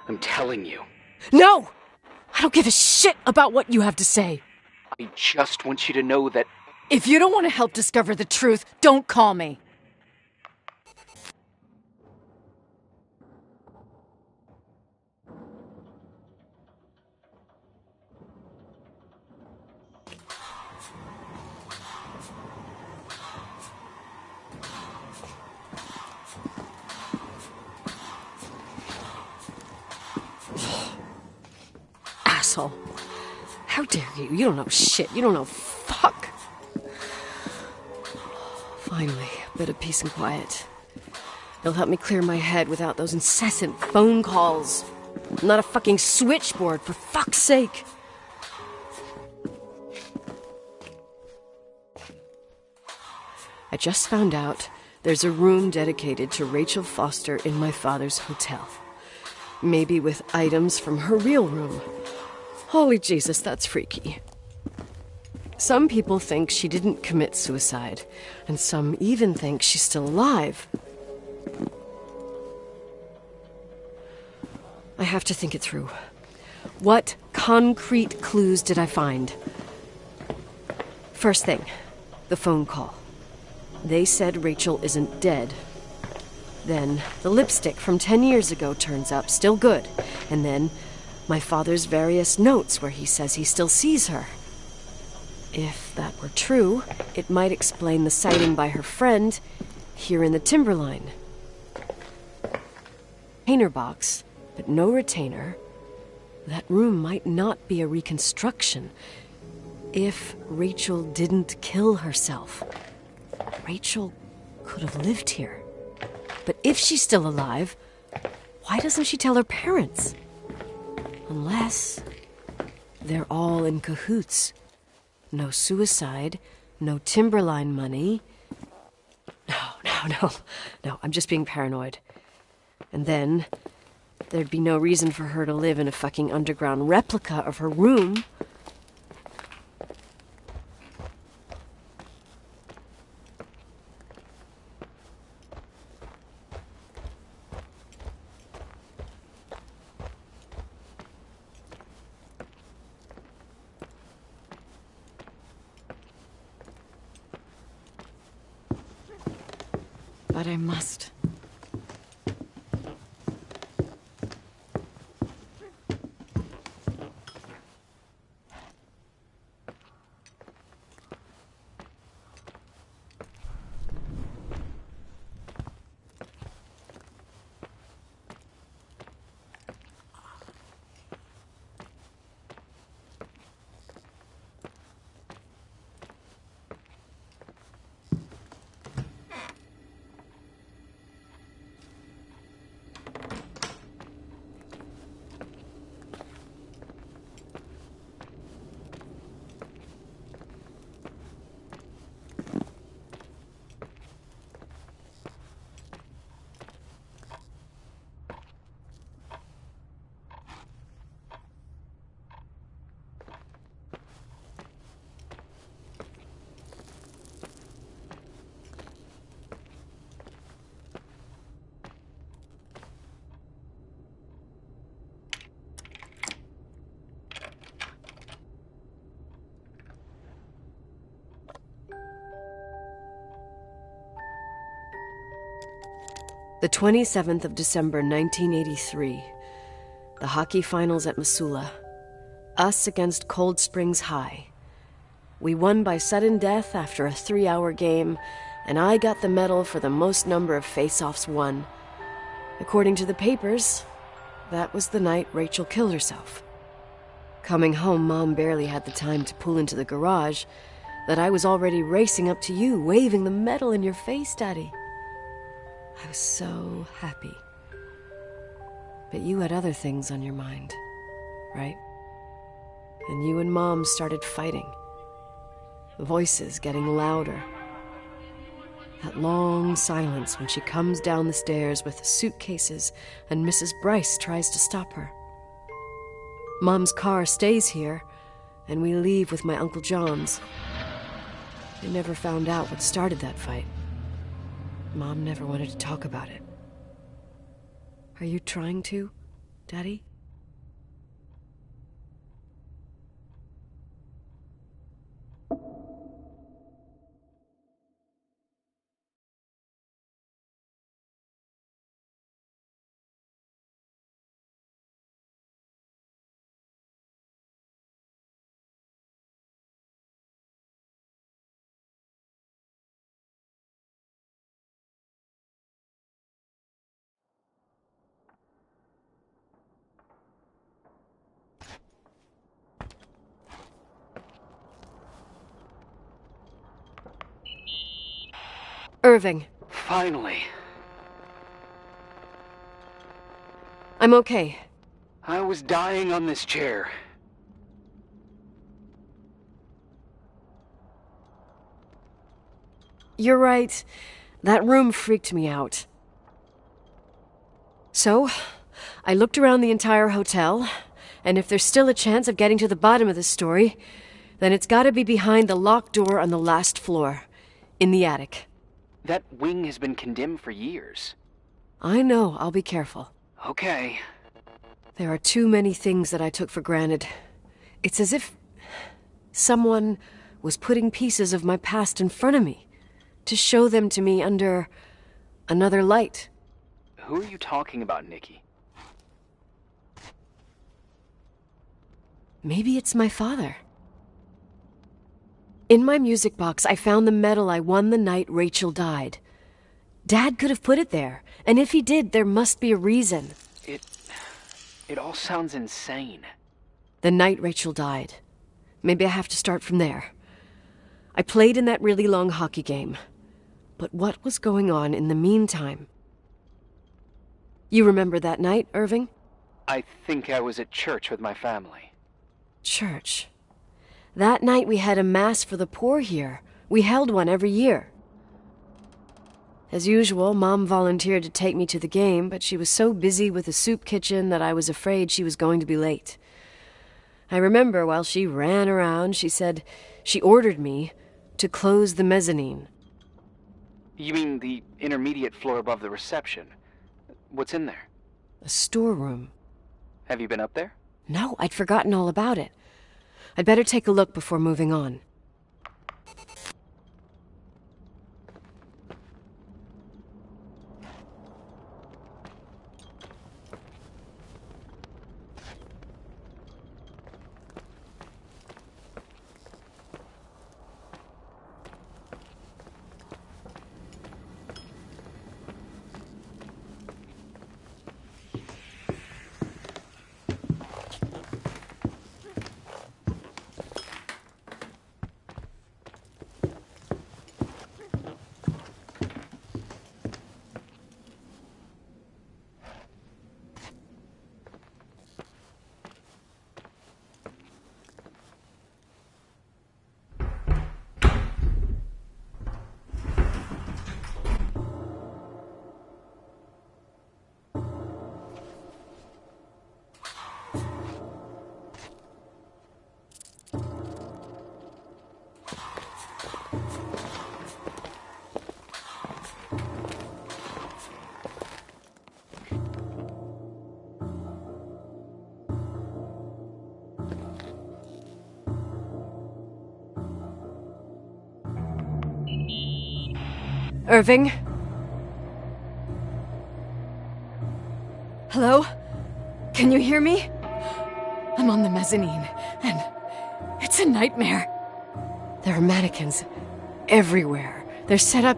I'm telling you. No! I don't give a shit about what you have to say. I just want you to know that... If you don't want to help discover the truth, don't call me. Asshole. How dare you? You don't know shit. You don't know fuck. Finally, a bit of peace and quiet. It'll help me clear my head without those incessant phone calls. I'm not a fucking switchboard, for fuck's sake. I just found out there's a room dedicated to Rachel Foster in my father's hotel. Maybe with items from her real room. Holy Jesus, that's freaky. Some people think she didn't commit suicide, and some even think she's still alive. I have to think it through. What concrete clues did I find? First thing, the phone call. They said Rachel isn't dead. Then the lipstick from 10 years ago turns up, still good. And then my father's various notes where he says he still sees her. If that were true, it might explain the sighting by her friend here in the timberline. Retainer box, but no retainer. That room might not be a reconstruction. If Rachel didn't kill herself, Rachel could have lived here. But if she's still alive, why doesn't she tell her parents? Unless they're all in cahoots. No suicide, no Timberline money. No, I'm just being paranoid. And then there'd be no reason for her to live in a fucking underground replica of her room. But I must. The 27th of December, 1983. The hockey finals at Missoula. Us against Cold Springs High. We won by sudden death after a 3-hour game, and I got the medal for the most number of face-offs won. According to the papers, that was the night Rachel killed herself. Coming home, Mom barely had the time to pull into the garage that I was already racing up to you, waving the medal in your face, Daddy. I was so happy. But you had other things on your mind, right? And you and Mom started fighting. Voices getting louder. That long silence when she comes down the stairs with the suitcases and Mrs. Bryce tries to stop her. Mom's car stays here, and we leave with my Uncle John's. I never found out what started that fight. Mom never wanted to talk about it. Are you trying to, Daddy? Irving. Finally. I'm okay. I was dying on this chair. You're right. That room freaked me out. So, I looked around the entire hotel, and if there's still a chance of getting to the bottom of this story, then it's gotta be behind the locked door on the last floor, in the attic. That wing has been condemned for years. I know, I'll be careful. Okay. There are too many things that I took for granted. It's as if someone was putting pieces of my past in front of me to show them to me under another light. Who are you talking about, Nikki? Maybe it's my father. In my music box, I found the medal I won the night Rachel died. Dad could have put it there, and if he did, there must be a reason. It all sounds insane. The night Rachel died. Maybe I have to start from there. I played in that really long hockey game. But what was going on in the meantime? You remember that night, Irving? I think I was at church with my family. Church. That night we had a mass for the poor here. We held one every year. As usual, Mom volunteered to take me to the game, but she was so busy with the soup kitchen that I was afraid she was going to be late. I remember while she ran around, she said she ordered me to close the mezzanine. You mean the intermediate floor above the reception? What's in there? A storeroom. Have you been up there? No, I'd forgotten all about it. I'd better take a look before moving on. Irving? Hello? Can you hear me? I'm on the mezzanine, and it's a nightmare. There are mannequins everywhere. They're set up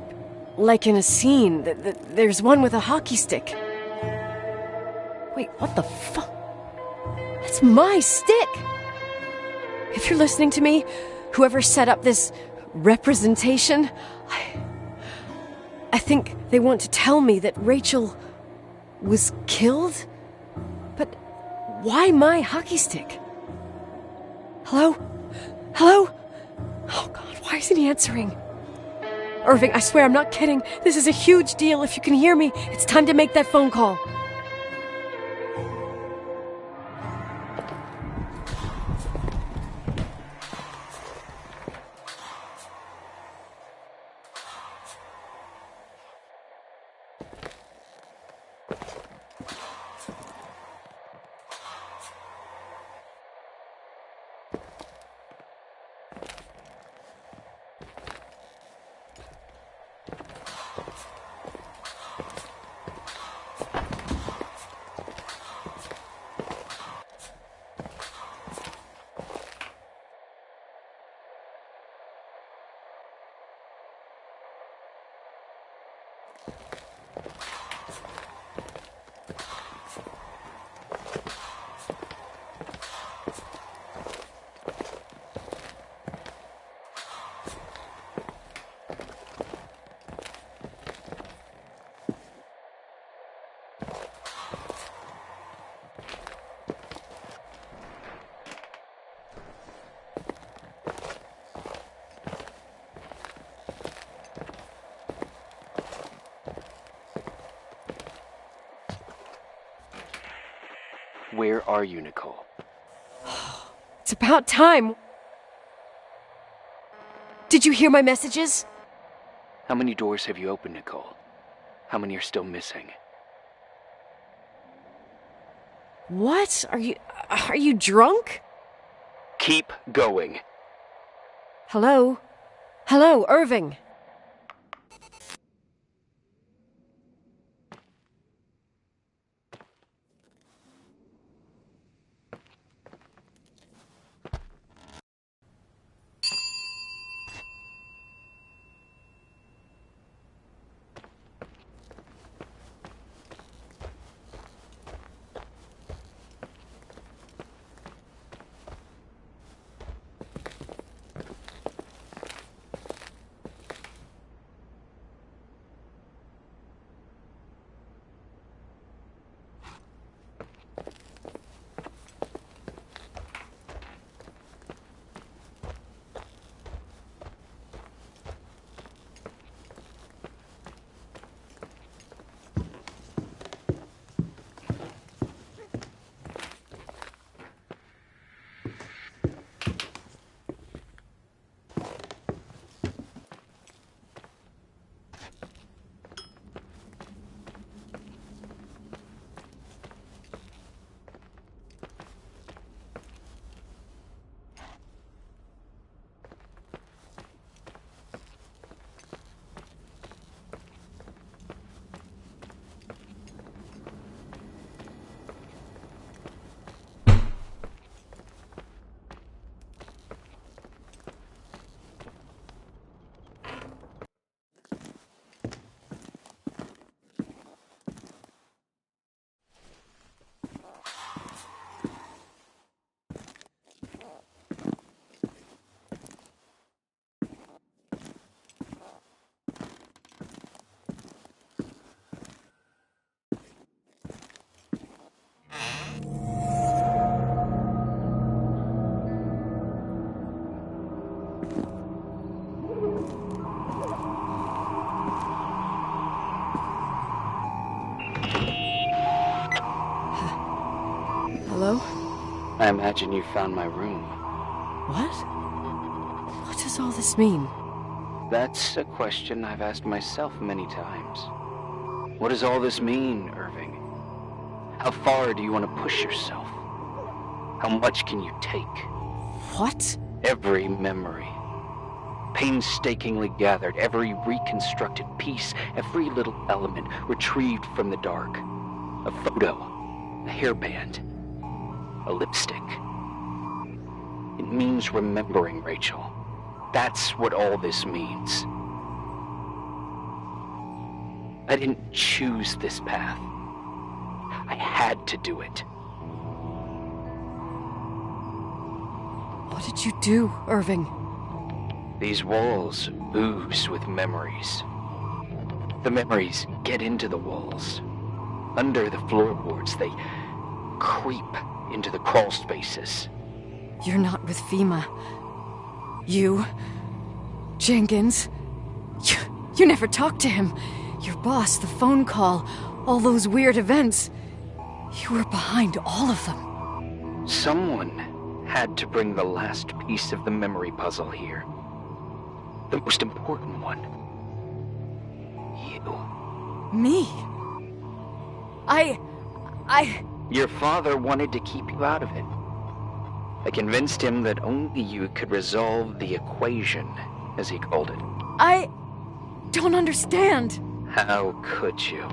like in a scene. There's one with a hockey stick. Wait, what the fuck? That's my stick! If you're listening to me, whoever set up this representation, I think they want to tell me that Rachel was killed? But why my hockey stick? Hello? Hello? Oh God, why isn't he answering? Irving, I swear I'm not kidding. This is a huge deal. If you can hear me, it's time to make that phone call. Where are you, Nicole? It's about time. Did you hear my messages? How many doors have you opened, Nicole? How many are still missing? What? Are you drunk? Keep going. Hello? Hello, Irving. Hello? I imagine you found my room. What? What does all this mean? That's a question I've asked myself many times. What does all this mean, Irving? How far do you want to push yourself? How much can you take? What? Every memory. Painstakingly gathered, every reconstructed piece, every little element retrieved from the dark. A photo, a hairband, a lipstick. It means remembering, Rachel. That's what all this means. I didn't choose this path. I had to do it. What did you do, Irving? These walls ooze with memories. The memories get into the walls. Under the floorboards, they creep into the crawl spaces. You're not with FEMA. You... Jenkins... You never talked to him. Your boss, the phone call, all those weird events. You were behind all of them. Someone had to bring the last piece of the memory puzzle here. The most important one. You. Me? I... Your father wanted to keep you out of it. I convinced him that only you could resolve the equation, as he called it. I don't understand. How could you?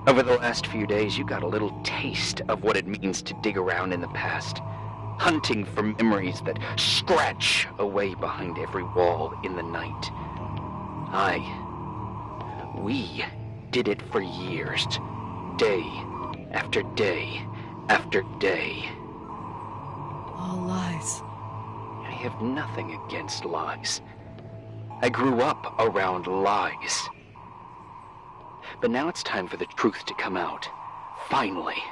Over the last few days, you got a little taste of what it means to dig around in the past, hunting for memories that scratch away behind every wall in the night. We did it for years, day after day after day. All lies. I have nothing against lies. I grew up around lies. But now it's time for the truth to come out. Finally.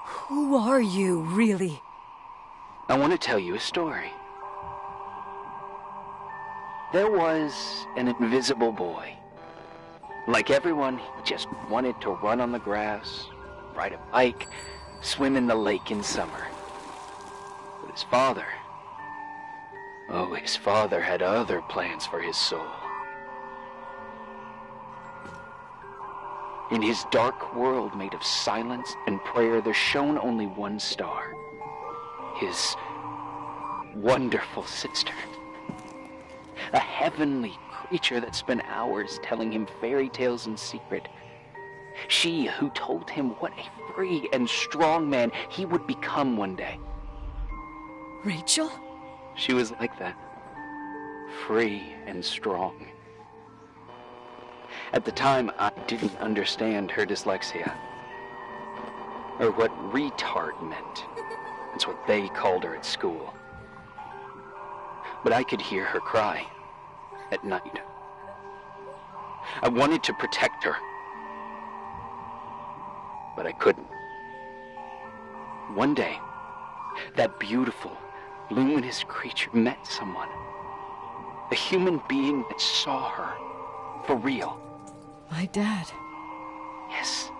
Who are you, really? I want to tell you a story. There was an invisible boy. Like everyone, he just wanted to run on the grass, ride a bike, swim in the lake in summer. But his father had other plans for his soul. In his dark world made of silence and prayer, there shone only one star. His wonderful sister. A heavenly creature that spent hours telling him fairy tales in secret. She who told him what a free and strong man he would become one day. Rachel? She was like that. Free and strong. At the time, I didn't understand her dyslexia. Or what retard meant. That's what they called her at school. But I could hear her cry at night. I wanted to protect her. But I couldn't. One day, that beautiful, luminous creature met someone. A human being that saw her for real. My dad. Yes.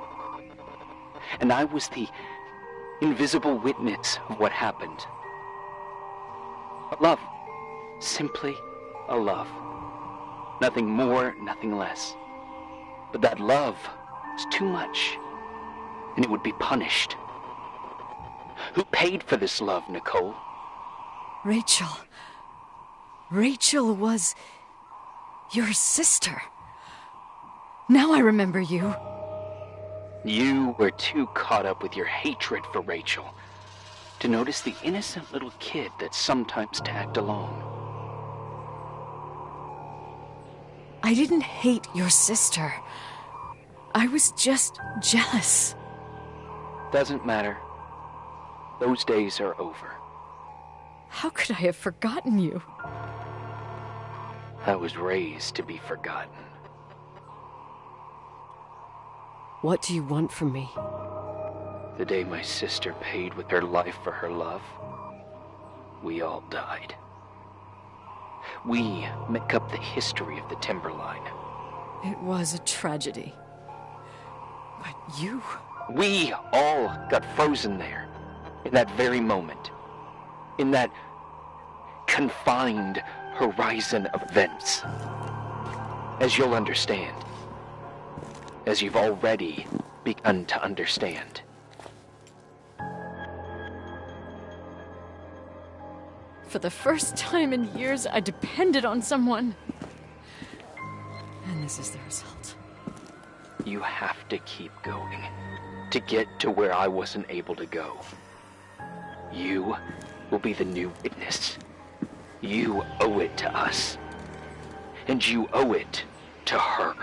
And I was the invisible witness of what happened. A love. Simply a love. Nothing more, nothing less. But that love was too much, and it would be punished. Who paid for this love, Nicole? Rachel. Rachel was your sister. Now I remember you. You were too caught up with your hatred for Rachel to notice the innocent little kid that sometimes tagged along. I didn't hate your sister. I was just jealous. Doesn't matter. Those days are over. How could I have forgotten you? I was raised to be forgotten. What do you want from me? The day my sister paid with her life for her love, we all died. We make up the history of the Timberline. It was a tragedy. You? We all got frozen there, in that very moment, in that confined horizon of events. As you'll understand, as you've already begun to understand. For the first time in years, I depended on someone. And this is the result. You have to keep going to get to where I wasn't able to go. You will be the new witness. You owe it to us. And you owe it to her.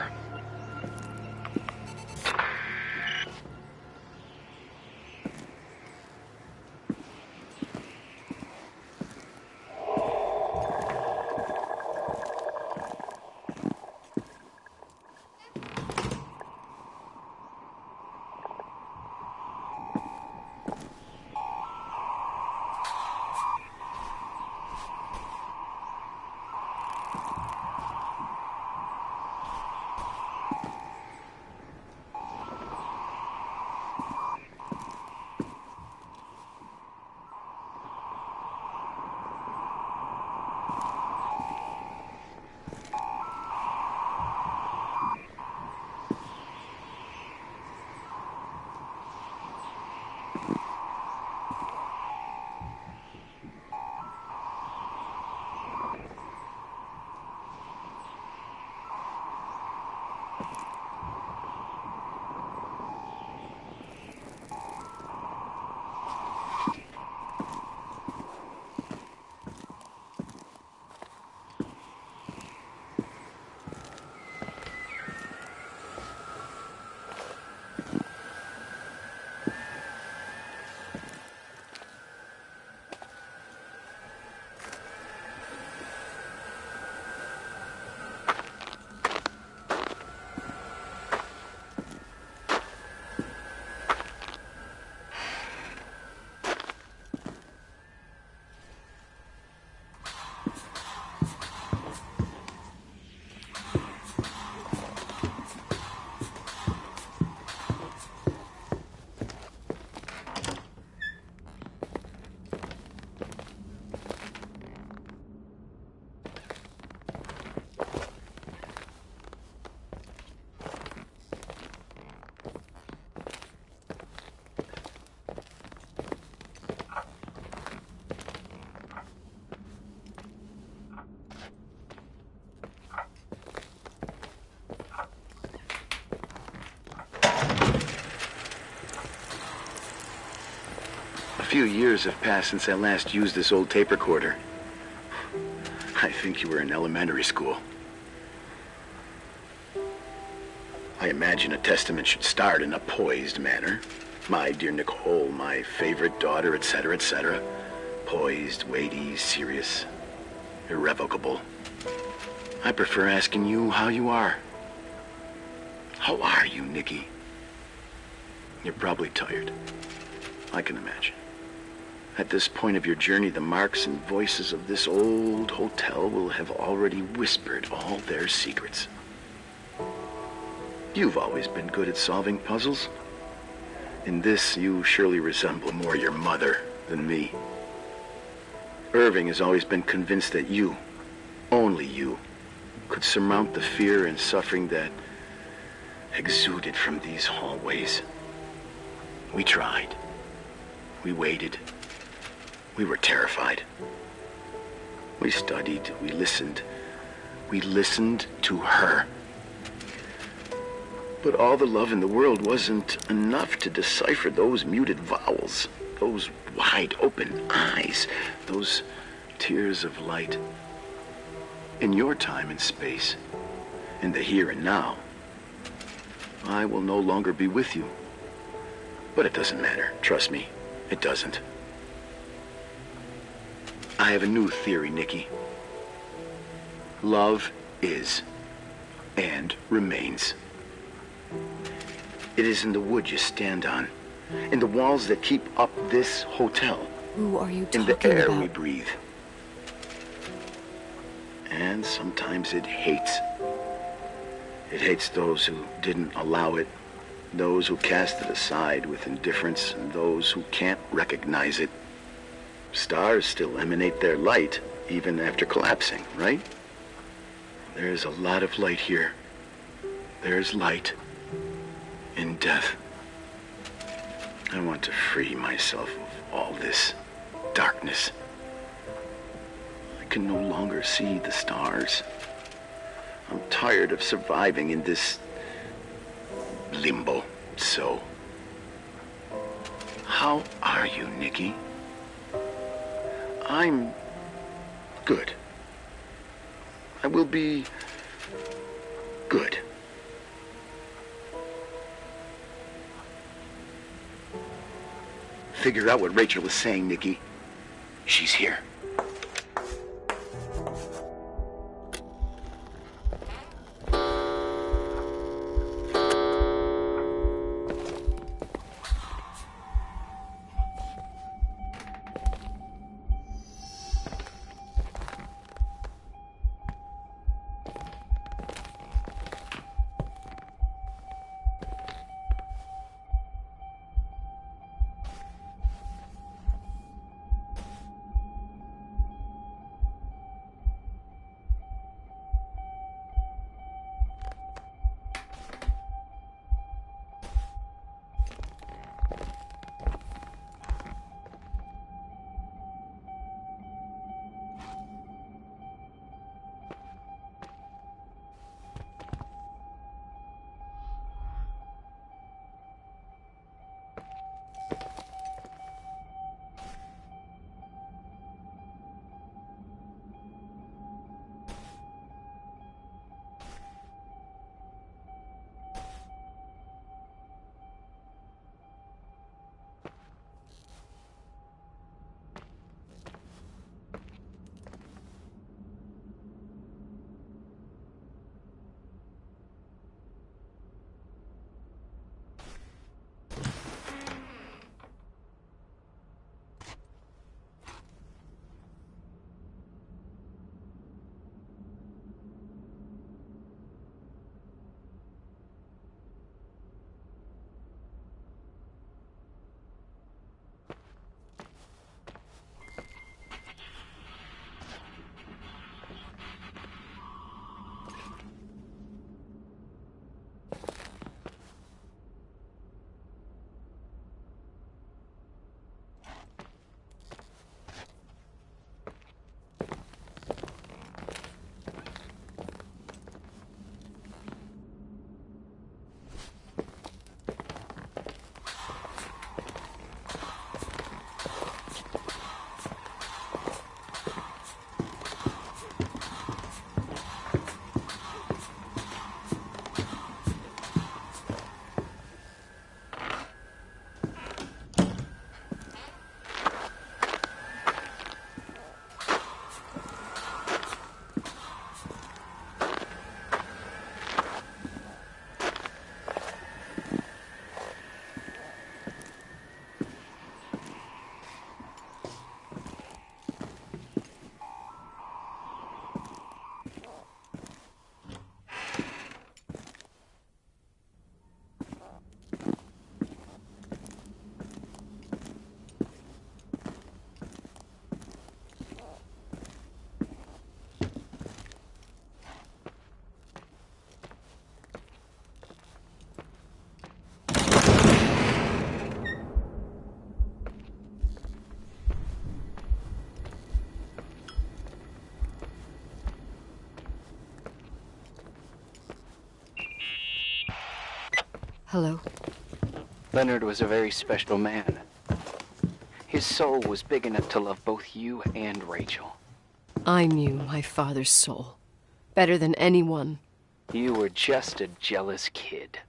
A few years have passed since I last used this old tape recorder. I think you were in elementary school. I imagine a testament should start in a poised manner. My dear Nicole, my favorite daughter, etc., etc. Poised, weighty, serious, irrevocable. I prefer asking you how you are. How are you, Nikki? You're probably tired. I can imagine. At this point of your journey, the marks and voices of this old hotel will have already whispered all their secrets. You've always been good at solving puzzles. In this, you surely resemble more your mother than me. Irving has always been convinced that you, only you, could surmount the fear and suffering that exuded from these hallways. We tried. We waited. We were terrified. We studied. We listened. We listened to her. But all the love in the world wasn't enough to decipher those muted vowels, those wide open eyes, those tears of light. In your time and space, in the here and now, I will no longer be with you. But it doesn't matter. Trust me, it doesn't. I have a new theory, Nikki. Love is and remains. It is in the wood you stand on, in the walls that keep up this hotel, Who are you talking in the air about? we breathe. And sometimes it hates. It hates those who didn't allow it, Those who cast it aside with indifference and those who can't recognize it. Stars still emanate their light even after collapsing, right? There's a lot of light here. There's light in death. I want to free myself of all this darkness. I can no longer see the stars. I'm tired of surviving in this limbo. So, how are you, Nikki? I'm good. I will be good. Figure out what Rachel was saying, Nikki. She's here. Hello? Leonard was a very special man. His soul was big enough to love both you and Rachel. I knew my father's soul better than anyone. You were just a jealous kid.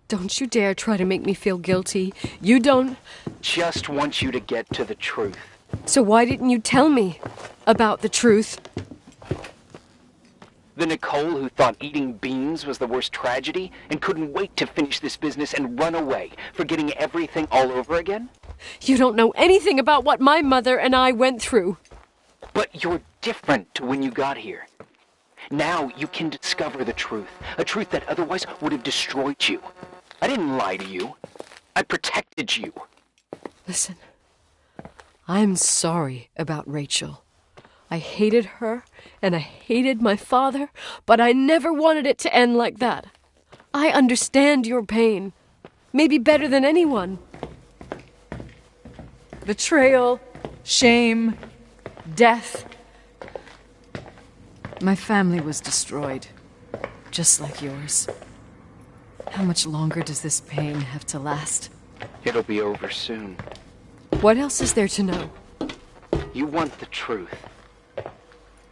Don't you dare try to make me feel guilty. You don't... Just want you to get to the truth. So why didn't you tell me about the truth? The Nicole who thought eating beans was the worst tragedy and couldn't wait to finish this business and run away, forgetting everything all over again? You don't know anything about what my mother and I went through. But you're different to when you got here. Now you can discover the truth, a truth that otherwise would have destroyed you. I didn't lie to you. I protected you. Listen, I'm sorry about Rachel. I hated her, and I hated my father, but I never wanted it to end like that. I understand your pain, maybe better than anyone. Betrayal, shame, death. My family was destroyed, just like yours. How much longer does this pain have to last? It'll be over soon. What else is there to know? You want the truth.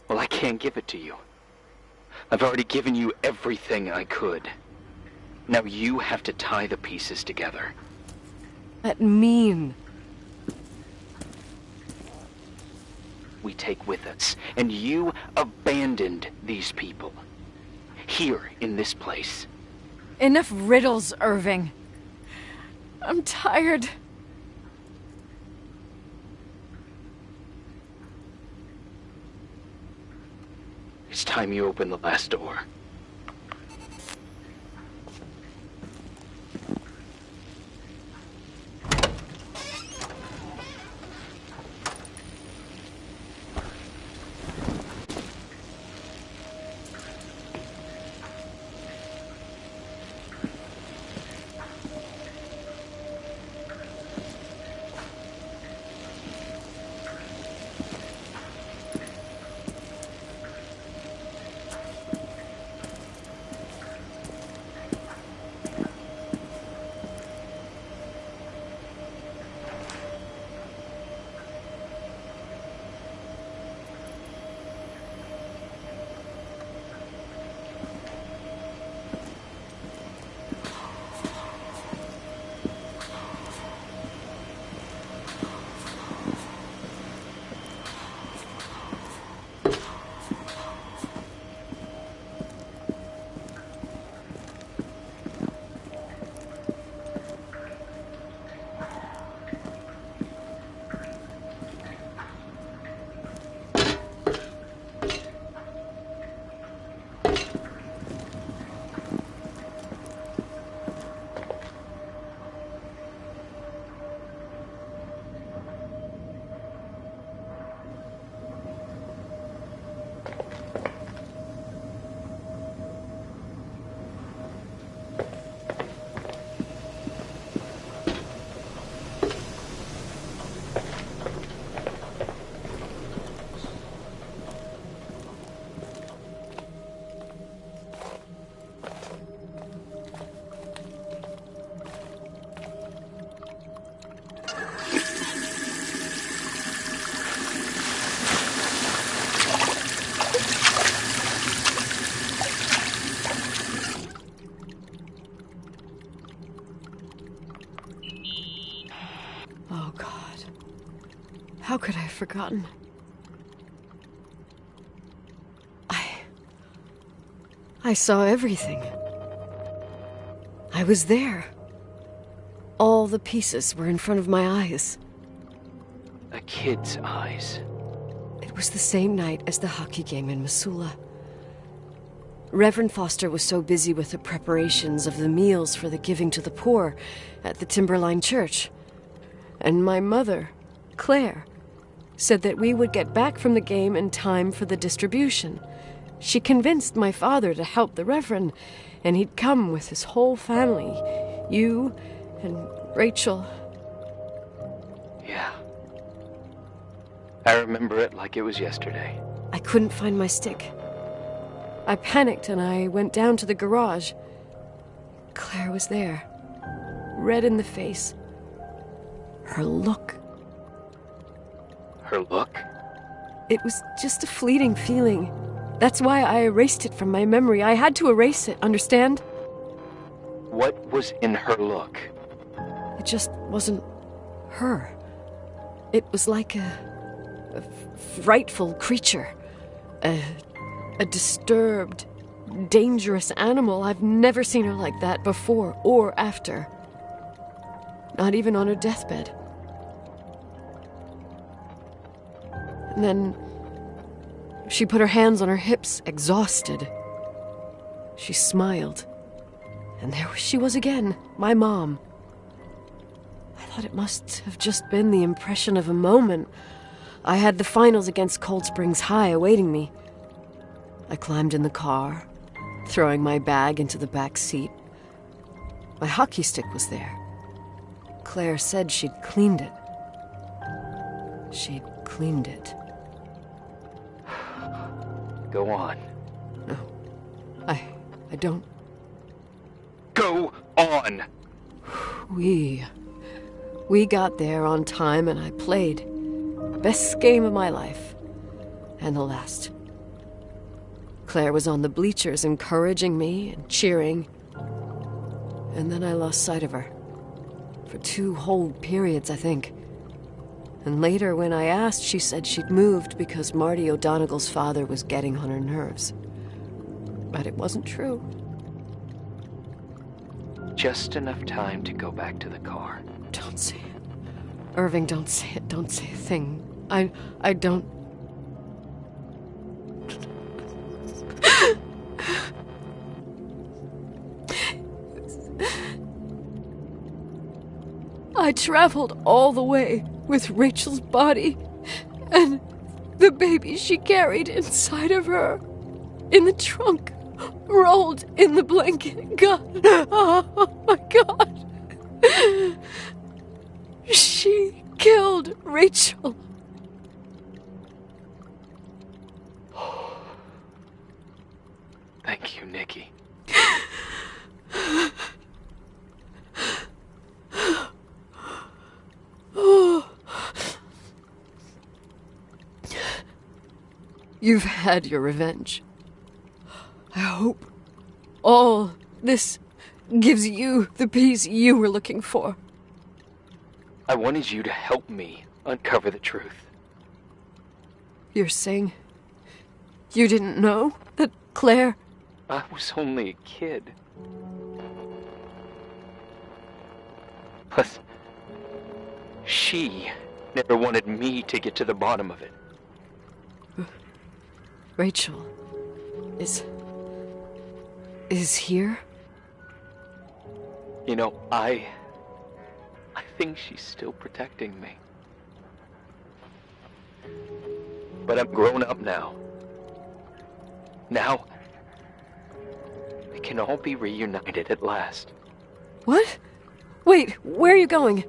Well, I can't give it to you. I've already given you everything I could. Now you have to tie the pieces together. That mean? We take with us, and you abandoned these people. Here, in this place. Enough riddles, Irving. I'm tired. It's time you open the last door. How could I have forgotten? I saw everything. I was there. All the pieces were in front of my eyes. A kid's eyes. It was the same night as the hockey game in Missoula. Reverend Foster was so busy with the preparations of the meals for the giving to the poor at the Timberline Church. And my mother, Claire, said that we would get back from the game in time for the distribution. She convinced my father to help the Reverend, and he'd come with his whole family. You and Rachel. Yeah. I remember it like it was yesterday. I couldn't find my stick. I panicked and I went down to the garage. Claire was there, red in the face. Her look. Her look? It was just a fleeting feeling. That's why I erased it from my memory. I had to erase it, understand? What was in her look? It just wasn't her. It was like a frightful creature. A disturbed, dangerous animal. I've never seen her like that before or after. Not even on her deathbed. And then she put her hands on her hips, exhausted. She smiled. And there she was again, my mom. I thought it must have just been the impression of a moment. I had the finals against Cold Springs High awaiting me. I climbed in the car, throwing my bag into the back seat. My hockey stick was there. Claire said she'd cleaned it. She'd cleaned it. Go on. No. I don't. Go on! We got there on time and I played. Best game of my life. And the last. Claire was on the bleachers encouraging me and cheering. And then I lost sight of her. For 2 whole periods, I think. And later, when I asked, she said she'd moved because Marty O'Donegal's father was getting on her nerves. But it wasn't true. Just enough time to go back to the car. Don't say it. Irving, don't say it. Don't say a thing. I don't... I traveled all the way with Rachel's body and the baby she carried inside of her in the trunk, rolled in the blanket. God, oh my God. She killed Rachel. Thank you, Nikki. You've had your revenge. I hope all this gives you the peace you were looking for. I wanted you to help me uncover the truth. You're saying you didn't know that Claire... I was only a kid. But she never wanted me to get to the bottom of it. Rachel is here? You know, I think she's still protecting me. But I'm grown up now. Now, we can all be reunited at last. What? Wait, where are you going?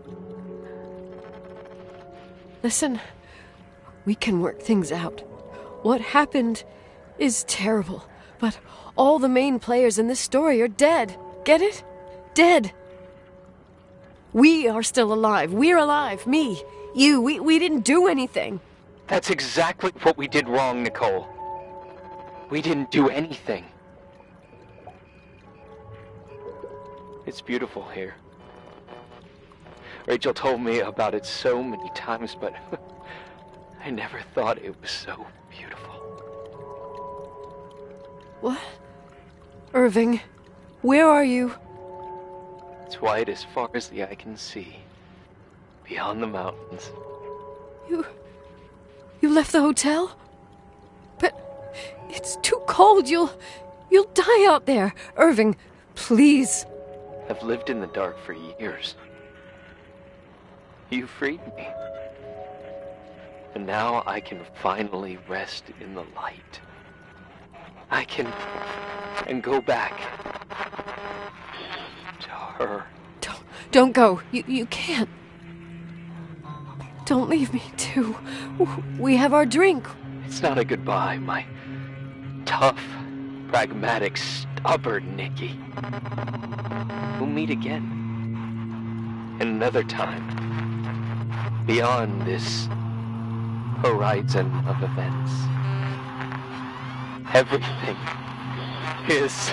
Listen, we can work things out. What happened is terrible, but all the main players in this story are dead. Get it? Dead. We are still alive. We're alive. Me, you, we didn't do anything. That's exactly what we did wrong, Nicole. We didn't do anything. It's beautiful here. Rachel told me about it so many times, but I never thought it was so beautiful. What? Irving, where are you? It's white as far as the eye can see. Beyond the mountains. You left the hotel? But it's too cold. You'll die out there. Irving, please. I've lived in the dark for years. You freed me. And now I can finally rest in the light. I can go back to her. Don't go. You can't. Don't leave me, too. We have our drink. It's not a goodbye, my tough, pragmatic, stubborn Nikki. We'll meet again. Another time. Beyond this horizon of events. Everything is...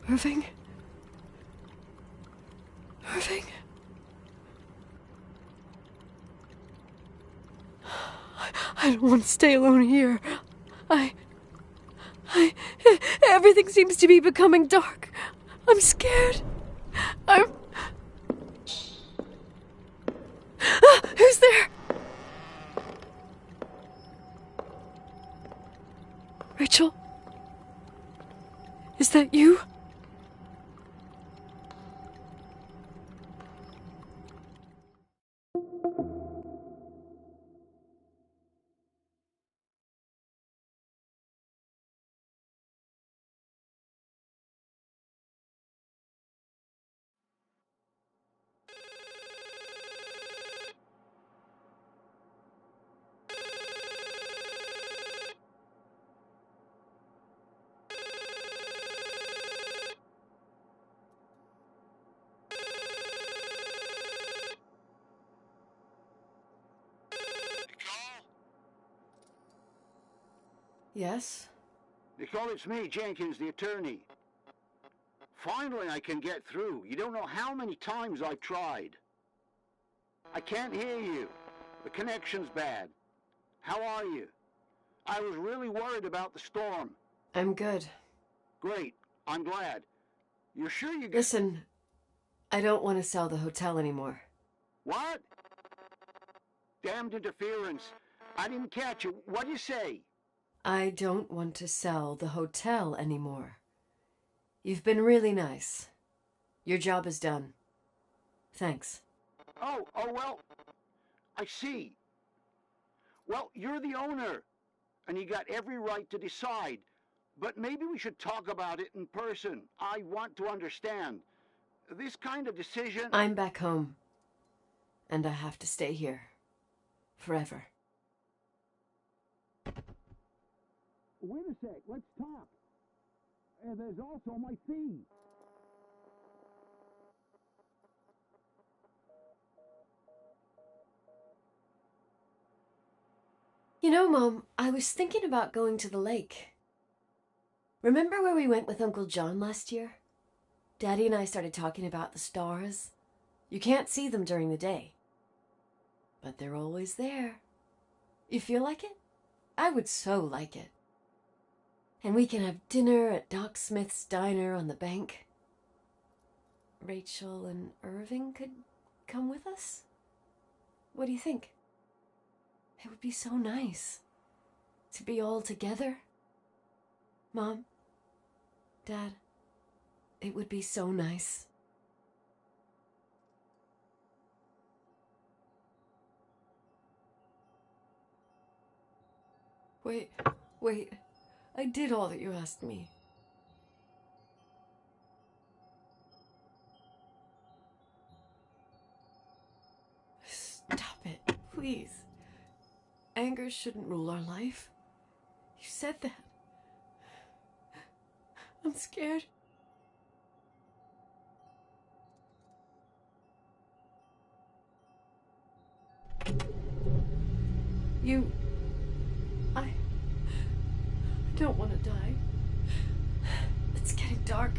Irving? Irving? I don't want to stay alone here. Everything seems to be becoming dark. I'm scared. Who's there? Rachel? Is that you? Yes? Nicole, it's me, Jenkins, the attorney. Finally, I can get through. You don't know how many times I've tried. I can't hear you. The connection's bad. How are you? I was really worried about the storm. I'm good. Great. I'm glad. You're sure you... Listen, I don't want to sell the hotel anymore. What? Damned interference. I didn't catch you. What'd you say? I don't want to sell the hotel anymore. You've been really nice. Your job is done. Thanks. Oh, well, I see. Well, you're the owner, and you got every right to decide. But maybe we should talk about it in person. I want to understand. This kind of decision... I'm back home, and I have to stay here. Forever. Wait a sec, let's talk. There's also my fee. You know, Mom, I was thinking about going to the lake. Remember where we went with Uncle John last year? Daddy and I started talking about the stars. You can't see them during the day, but they're always there. You feel like it? I would so like it. And we can have dinner at Doc Smith's diner on the bank. Rachel and Irving could come with us? What do you think? It would be so nice to be all together. Mom, Dad, it would be so nice. Wait. I did all that you asked me. Stop it, please. Anger shouldn't rule our life. You said that. I'm scared. I don't want to die. It's getting dark.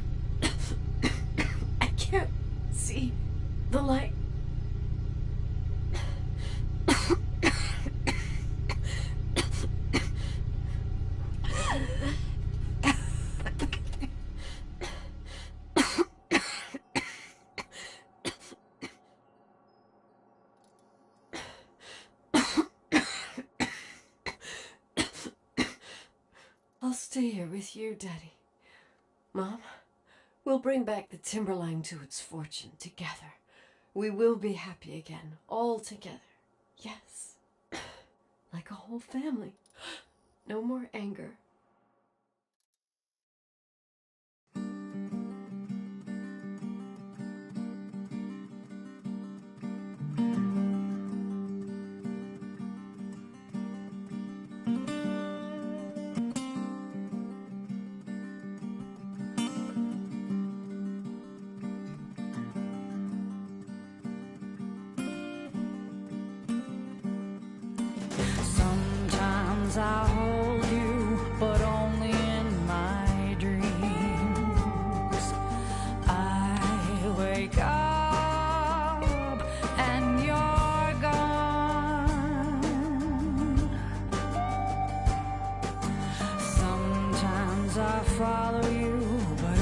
I can't see the light. I'll stay here with you, Daddy. Mom, we'll bring back the Timberline to its fortune together. We will be happy again, all together. Yes. Like a whole family. No more anger. Sometimes I hold you, but only in my dreams. I wake up and you're gone. Sometimes I follow you, but